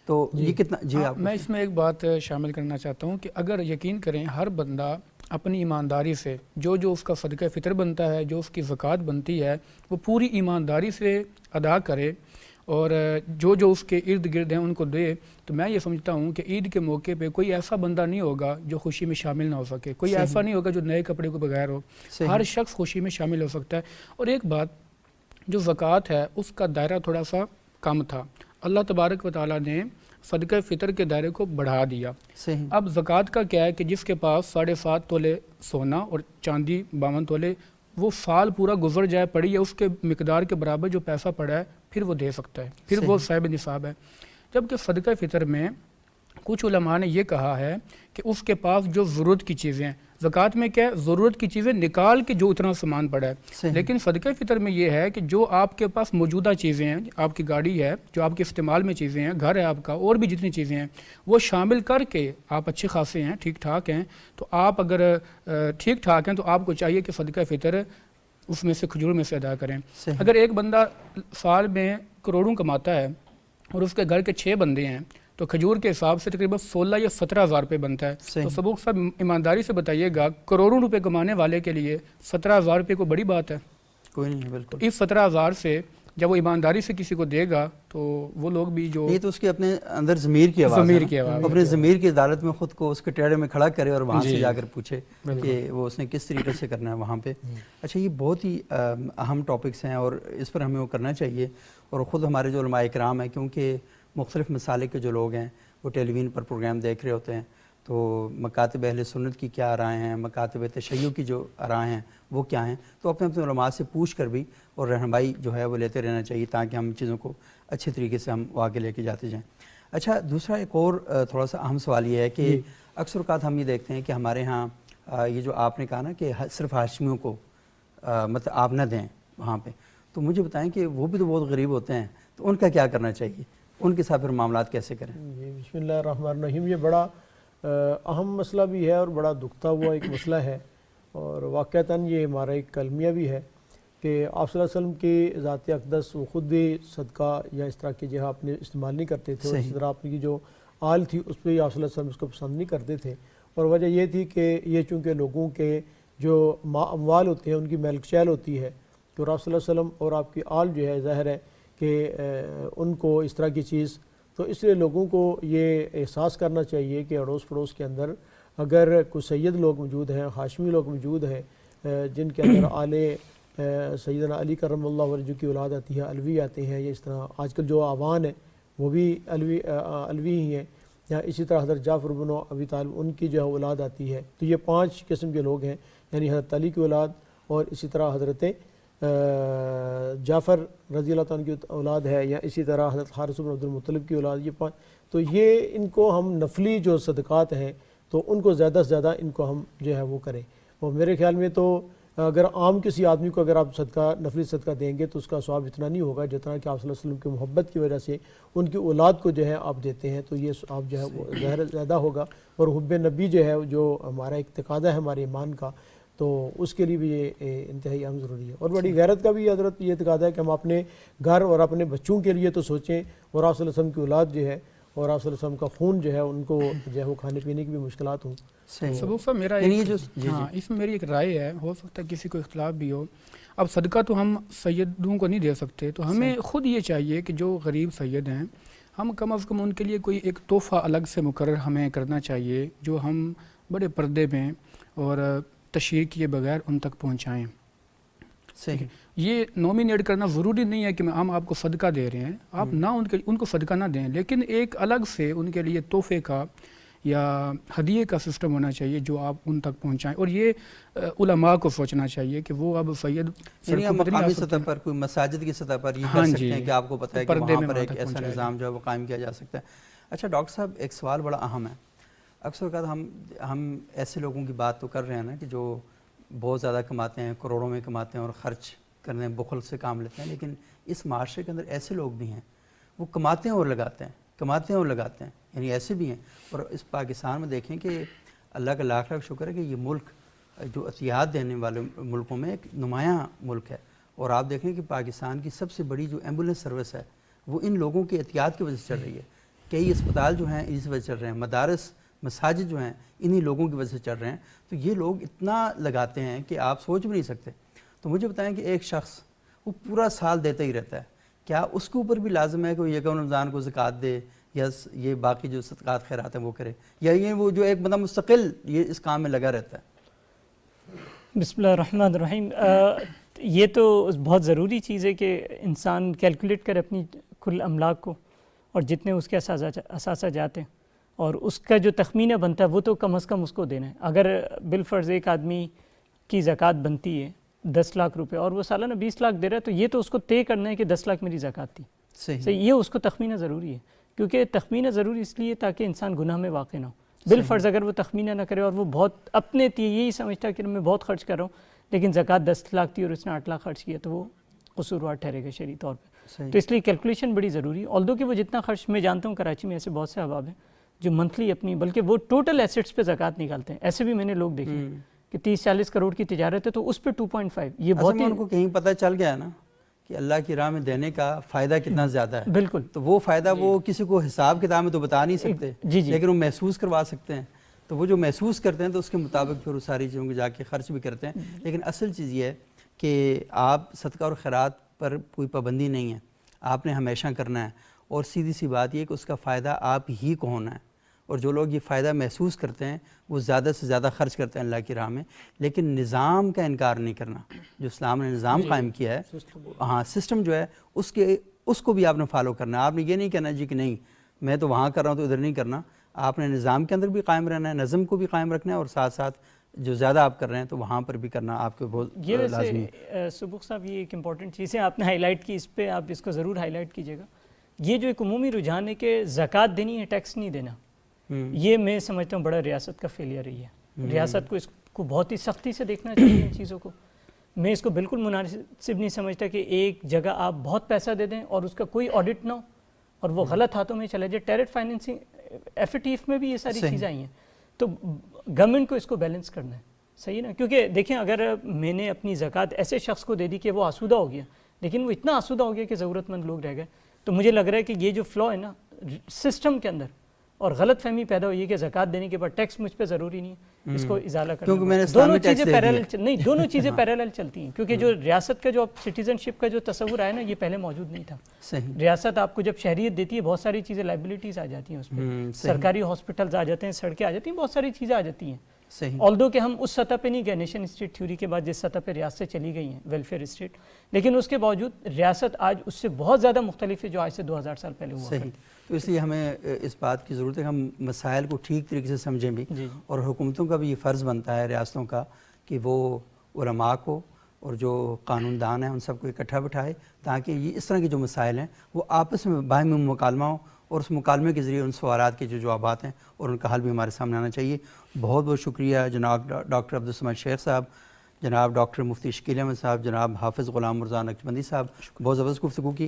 تو یہ کتنا جی آپ میں اس میں ایک بات شامل کرنا چاہتا ہوں کہ اگر یقین کریں ہر بندہ اپنی ایمانداری سے جو اس کا صدقہ فطر بنتا ہے، جو اس کی زکوٰۃ بنتی ہے، وہ پوری ایمانداری سے ادا کرے اور جو اس کے ارد گرد ہیں ان کو دے، تو میں یہ سمجھتا ہوں کہ عید کے موقع پہ کوئی ایسا بندہ نہیں ہوگا جو خوشی میں شامل نہ ہو سکے. کوئی ایسا نہیں ہوگا جو نئے کپڑے کو بغیر ہو. ہر شخص خوشی میں شامل ہو سکتا ہے. اور ایک بات، جو زکوٰۃ ہے اس کا دائرہ تھوڑا سا کم تھا، اللہ تبارک و تعالیٰ نے صدقہ فطر کے دائرے کو بڑھا دیا. اب زکوٰۃ کا کیا ہے کہ جس کے پاس 7.5 تولے سونا اور چاندی 52 تولے، وہ سال پورا گزر جائے پڑی ہے، اس کے مقدار کے برابر جو پیسہ پڑا ہے پھر وہ دے سکتا ہے، پھر وہ صاحب نصاب ہے. جبکہ صدقہ فطر میں کچھ علماء نے یہ کہا ہے کہ اس کے پاس جو ضرورت کی چیزیں ہیں، زکوٰۃ میں کیا ہے، ضرورت کی چیزیں نکال کے جو اتنا سامان پڑا ہے، صحیح۔ لیکن صدقہ فطر میں یہ ہے کہ جو آپ کے پاس موجودہ چیزیں ہیں، آپ کی گاڑی ہے، جو آپ کے استعمال میں چیزیں ہیں، گھر ہے آپ کا، اور بھی جتنی چیزیں ہیں وہ شامل کر کے آپ اچھے خاصے ہیں، ٹھیک ٹھاک ہیں، تو آپ اگر ٹھیک ٹھاک ہیں تو آپ کو چاہیے کہ صدقہ فطر اس میں سے کھجور میں سے ادا کریں۔ صحیح۔ اگر ایک بندہ سال میں کروڑوں کماتا ہے اور اس کے گھر کے 6 بندے ہیں تو کھجور کے حساب سے تقریباً 16 یا 17 ہزار روپے بنتا ہے۔ صحیح۔ تو صبوق صاحب ایمانداری سے بتائیے گا، کروڑوں روپے کمانے والے کے لیے 17 ہزار روپے کو بڑی بات ہے؟ کوئی نہیں ہے، بالکل۔ اس 17 ہزار سے جب وہ ایمانداری سے کسی کو دے گا تو وہ لوگ بھی جو یہ تو اس کے اپنے اندر ضمیر کی آواز ہے ضمیر نا، کی آواز، اپنے ضمیر کی عدالت میں خود کو اس کے ٹیڑے میں کھڑا کرے اور وہاں سے جی، جا کر پوچھے کہ وہ اس نے کس طریقے سے کرنا ہے وہاں پہ۔ اچھا، یہ بہت ہی اہم ٹاپکس ہیں اور اس پر ہمیں وہ کرنا چاہیے، اور خود ہمارے جو علماء کرام ہیں، کیونکہ مختلف مسالک کے جو لوگ ہیں وہ ٹیلی ویژن پر پروگرام دیکھ رہے ہوتے ہیں، تو مکاتب اہل سنت کی کیا رائے ہیں، مکاتب تشیع کی جو رائے ہیں وہ کیا ہیں، تو اپنے اپنے علماء سے پوچھ کر بھی اور رہنمائی جو ہے وہ لیتے رہنا چاہیے تاکہ ہم چیزوں کو اچھے طریقے سے ہم آگے لے کے جاتے جائیں۔ اچھا، دوسرا ایک اور تھوڑا سا اہم سوال یہ ہے کہ اکثر اوقات ہم یہ دیکھتے ہیں کہ ہمارے ہاں یہ جو آپ نے کہا نا کہ صرف ہاشمیوں کو مطلب آپ نہ دیں وہاں پہ، تو مجھے بتائیں کہ وہ بھی تو بہت غریب ہوتے ہیں، تو ان کا کیا کرنا چاہیے، ان کے ساتھ پھر معاملات کیسے کریں؟ جی، بسم اللہ الرحمن الرحیم۔ یہ بڑا اہم مسئلہ بھی ہے اور بڑا دکھتا ہوا ایک مسئلہ ہے، اور واقعتاً یہ ہمارا ایک کلمیہ بھی ہے کہ آپ صلی اللہ علیہ وسلم کی ذات اقدس وہ خود بھی صدقہ یا اس طرح کی جگہ اپنے استعمال نہیں کرتے تھے، اور اس طرح اپنی جو آل تھی اس پہ آپ صلی اللہ علیہ وسلم اس کو پسند نہیں کرتے تھے، اور وجہ یہ تھی کہ یہ چونکہ لوگوں کے جو اموال ہوتے ہیں ان کی ملک چیل ہوتی ہے، تو آپ صلی اللہ علیہ وسلم اور آپ کی آل جو ہے ظاہر ہے کہ ان کو اس طرح کی چیز، تو اس لیے لوگوں کو یہ احساس کرنا چاہیے کہ اڑوس پڑوس کے اندر اگر کوئی سید لوگ موجود ہیں، ہاشمی لوگ موجود ہیں، جن کے اندر آل سیدنا علی کرم اللہ وجہ کی اولاد آتی ہے، علوی آتے ہیں، یا اس طرح آج کل جو آوان ہیں وہ بھی علوی ہی ہیں، یا اسی طرح حضرت جعفر بن ابی طالب ان کی جو ہے اولاد آتی ہے، تو یہ 5 قسم کے لوگ ہیں، یعنی حضرت علی کی اولاد، اور اسی طرح حضرت جعفر رضی اللہ تعالیٰ کی اولاد ہے، یا اسی طرح حضرت حارث بن عبد المطلب کی اولاد، یہ 5، تو یہ ان کو ہم نفلی جو صدقات ہیں تو ان کو زیادہ سے زیادہ ان کو ہم جو ہے وہ کریں، اور میرے خیال میں تو اگر عام کسی آدمی کو اگر آپ صدقہ نفلی صدقہ دیں گے تو اس کا ثواب اتنا نہیں ہوگا جتنا کہ آپ صلی اللہ علیہ وسلم کی محبت کی وجہ سے ان کی اولاد کو جو ہے آپ دیتے ہیں، تو یہ ثواب جو ہے وہ ظاہر زیادہ ہوگا، اور حب نبی جو ہے جو ہمارا ایک تقاضا ہے ہمارے ایمان کا، تو اس کے لیے بھی یہ انتہائی اہم ضروری ہے، اور بڑی غیرت کا بھی حضرت یہ تقاضا ہے کہ ہم اپنے گھر اور اپنے بچوں کے لیے تو سوچیں، اور آپ صلی اللہ علیہ وسلم کی اولاد جو ہے اور آپ صلی اللہ علیہ وسلم کا خون جو ہے ان کو جو ہے وہ کھانے پینے کی بھی مشکلات ہوں۔ صبوق صاحب میرا یعنی یہ ایک جو ہاں اس میں میری ایک رائے ہے، ہو سکتا ہے کسی کو اختلاف بھی ہو، اب صدقہ تو ہم سیدوں کو نہیں دے سکتے، تو ہمیں خود یہ چاہیے کہ جو غریب سید ہیں ہم کم از کم ان کے لیے کوئی ایک تحفہ الگ سے مقرر ہمیں کرنا چاہیے جو ہم بڑے پردے میں اور تشہیر کیے بغیر ان تک پہنچائیں۔ صحیح، یہ نومینیٹ کرنا ضروری نہیں ہے کہ ہم آپ کو صدقہ دے رہے ہیں، آپ نہ ان کو صدقہ نہ دیں، لیکن ایک الگ سے ان کے لیے تحفے کا یا ہدیے کا سسٹم ہونا چاہیے جو آپ ان تک پہنچائیں، اور یہ علماء کو سوچنا چاہیے کہ وہ اب سید یعنی ہم سڑکوں پر نہیں آ مقامی سکتے۔ سطح پر کوئی مساجد کی سطح پر یہ ہاں کر سکتے جی، ہیں کہ آپ کو پتہ ہے کہ پردے وہاں میں پر وہاں ایک تک ایسا پہنچائے نظام جو ہے وہ قائم کیا جا سکتا ہے۔ اچھا ڈاکٹر صاحب، ایک سوال بڑا اہم ہے، اکثر اوقات ہم ایسے لوگوں کی بات تو کر رہے ہیں نا کہ جو بہت زیادہ کماتے ہیں، کروڑوں میں کماتے ہیں اور خرچ کرنے بخل سے کام لیتے ہیں، لیکن اس معاشرے کے اندر ایسے لوگ بھی ہیں وہ کماتے ہیں اور لگاتے ہیں، کماتے ہیں اور لگاتے ہیں، یعنی ایسے بھی ہیں، اور اس پاکستان میں دیکھیں کہ اللہ کا لاکھ لاکھ شکر ہے کہ یہ ملک جو عطیات دینے والے ملکوں میں ایک نمایاں ملک ہے، اور آپ دیکھیں کہ پاکستان کی سب سے بڑی جو ایمبولینس سروس ہے وہ ان لوگوں کے عطیات کی وجہ سے چل رہی ہے، کئی اسپتال جو ہیں اس وجہ سے چل رہے ہیں، مدارس مساجد جو ہیں انہی لوگوں کی وجہ سے چل رہے ہیں، تو یہ لوگ اتنا لگاتے ہیں کہ آپ سوچ بھی نہیں سکتے۔ تو مجھے بتائیں کہ ایک شخص وہ پورا سال دیتا ہی رہتا ہے، کیا اس کے اوپر بھی لازم ہے کہ وہ یکم رمضان کو زکوٰۃ دے یا یہ باقی جو صدقات خیرات ہیں وہ کرے، یا یہ وہ جو ایک بندہ مستقل یہ اس کام میں لگا رہتا ہے؟ بسم اللہ الرحمن الرحیم۔ یہ تو بہت ضروری چیز ہے کہ انسان کیلکولیٹ کرے اپنی کل املاک کو اور جتنے اس کے اثاثہ جات ہیں، اور اس کا جو تخمینہ بنتا ہے وہ تو کم از کم اس کو دینا ہے۔ اگر بالفرض ایک آدمی کی زکوٰۃ بنتی ہے 10 لاکھ روپے اور وہ سالانہ 20 لاکھ دے رہا ہے، تو یہ تو اس کو طے کرنا ہے کہ 10 لاکھ میری زکوٰۃ تھی، صحیح، یہ اس کو تخمینہ ضروری ہے کیونکہ تخمینہ ضروری اس لیے تاکہ انسان گناہ میں واقع نہ ہو. بالفرض اگر وہ تخمینہ نہ کرے اور وہ بہت اپنے یہی سمجھتا ہے کہ میں بہت خرچ کر رہا ہوں لیکن زکوٰۃ 10 لاکھ تھی اور اس نے 8 لاکھ خرچ کیا تو وہ قصوروار ٹھہرے گا شرعی طور پہ. تو اس لیے کیلکولیشن بڑی ضروری ہے. آلدو کہ وہ جتنا خرچ میں جانتا ہوں کراچی میں ایسے بہت سے احباب ہیں جو منتھلی اپنی بلکہ وہ ٹوٹل ایسیٹس پہ زکوٰۃ نکالتے ہیں. ایسے بھی میں نے لوگ دیکھے کہ 30-40 کروڑ کی تجارت ہے تو اس پہ 2.5 یہ بہت ہی ان کو کہیں پتہ چل گیا نا کہ اللہ کی راہ میں دینے کا فائدہ کتنا زیادہ ہے. بالکل. تو وہ فائدہ وہ کسی کو حساب کتاب میں تو بتا نہیں سکتے لیکن وہ محسوس کروا سکتے ہیں. تو وہ جو محسوس کرتے ہیں تو اس کے مطابق پھر وہ ساری چیزوں کو جا کے خرچ بھی کرتے ہیں. لیکن اصل چیز یہ ہے کہ آپ صدقہ اور خیرات پر کوئی پابندی نہیں ہے, آپ نے ہمیشہ کرنا ہے. اور سیدھی سی بات یہ کہ اس کا فائدہ آپ ہی کو ہونا ہے. اور جو لوگ یہ فائدہ محسوس کرتے ہیں وہ زیادہ سے زیادہ خرچ کرتے ہیں اللہ کی راہ میں. لیکن نظام کا انکار نہیں کرنا. جو اسلام نے نظام قائم کیا ہے, ہاں سسٹم جو ہے اس کو بھی آپ نے فالو کرنا ہے. آپ نے یہ نہیں کہنا جی کہ نہیں میں تو وہاں کر رہا ہوں تو ادھر نہیں کرنا. آپ نے نظام کے اندر بھی قائم رہنا ہے, نظم کو بھی قائم رکھنا ہے, اور ساتھ ساتھ جو زیادہ آپ کر رہے ہیں تو وہاں پر بھی کرنا آپ کو بہت لازمی ہے. سبوق صاحب یہ ایک امپورٹنٹ چیز ہے آپ نے ہائی لائٹ کی, اس پہ آپ اس کو ضرور ہائی لائٹ کیجیے گا. یہ جو ایک عمومی رجحان ہے کہ زکوٰۃ دینی ہے ٹیکس نہیں دینا, یہ میں سمجھتا ہوں بڑا ریاست کا فیلئر رہی ہے. ریاست کو اس کو بہت ہی سختی سے دیکھنا چاہیے ان چیزوں کو. میں اس کو بالکل مناسب نہیں سمجھتا کہ ایک جگہ آپ بہت پیسہ دے دیں اور اس کا کوئی آڈٹ نہ ہو اور وہ غلط ہاتھوں میں چلا جائے. ٹیرٹ فائنینسنگ FATF میں بھی یہ ساری چیزیں آئی ہیں. تو گورنمنٹ کو اس کو بیلنس کرنا ہے, صحیح نا. کیونکہ دیکھیں اگر میں نے اپنی زکوٰۃ ایسے شخص کو دے دی کہ وہ آسودہ ہو گیا لیکن وہ اتنا آسودہ ہو گیا کہ ضرورت مند لوگ رہ گئے, تو مجھے لگ رہا ہے کہ یہ جو فلو ہے نا سسٹم کے اندر اور غلط فہمی پیدا ہوئی ہے کہ زکوٰۃ دینے کے بعد ٹیکس مجھ پہ ضروری نہیں ہے, اس کو ازالہ کرنا. کیونکہ میں نے دونوں چیزیں پیرالل نہیں, دونوں چیزیں پیرالل چلتی ہیں. کیونکہ جو ریاست کا جو سٹیزن شپ کا جو تصور آیا نا یہ پہلے موجود نہیں تھا. ریاست آپ کو جب شہریت دیتی ہے بہت ساری چیزیں لائبلٹیز آ جاتی ہیں اس پہ, سرکاری ہاسپٹلز آ جاتے ہیں, سڑکیں آ جاتی ہیں, بہت ساری چیزیں آ جاتی ہیں. آلدو کہ ہم اس سطح پہ نہیں گئے نیشن اسٹیٹ تھیوری کے بعد جس سطح پہ ریاستیں چلی گئی ہیں ویلفیئر اسٹیٹ, لیکن اس کے باوجود ریاست آج اس سے بہت زیادہ مختلف ہے جو آج سے 2000 سال پہلے ہوا کرتی. تو اس لیے ہمیں اس بات کی ضرورت ہے کہ ہم مسائل کو ٹھیک طریقے سے سمجھیں بھی, اور حکومتوں کا بھی یہ فرض بنتا ہے ریاستوں کا کہ وہ علماء کو اور جو قانون دان ہیں ان سب کو اکٹھا بٹھائے تاکہ یہ اس طرح کے جو مسائل ہیں وہ آپس میں باہمی مکالمہ ہو, اور اس مکالمے کے ذریعے ان سوالات کے جو جوابات ہیں اور ان کا حل بھی ہمارے سامنے آنا چاہیے. بہت بہت شکریہ جناب ڈاکٹر عبدالصمد شیخ صاحب, جناب ڈاکٹر مفتی شکیل احمد صاحب, جناب حافظ غلام مرزا نقشبندی صاحب, بہت زبردست گفتگو کی.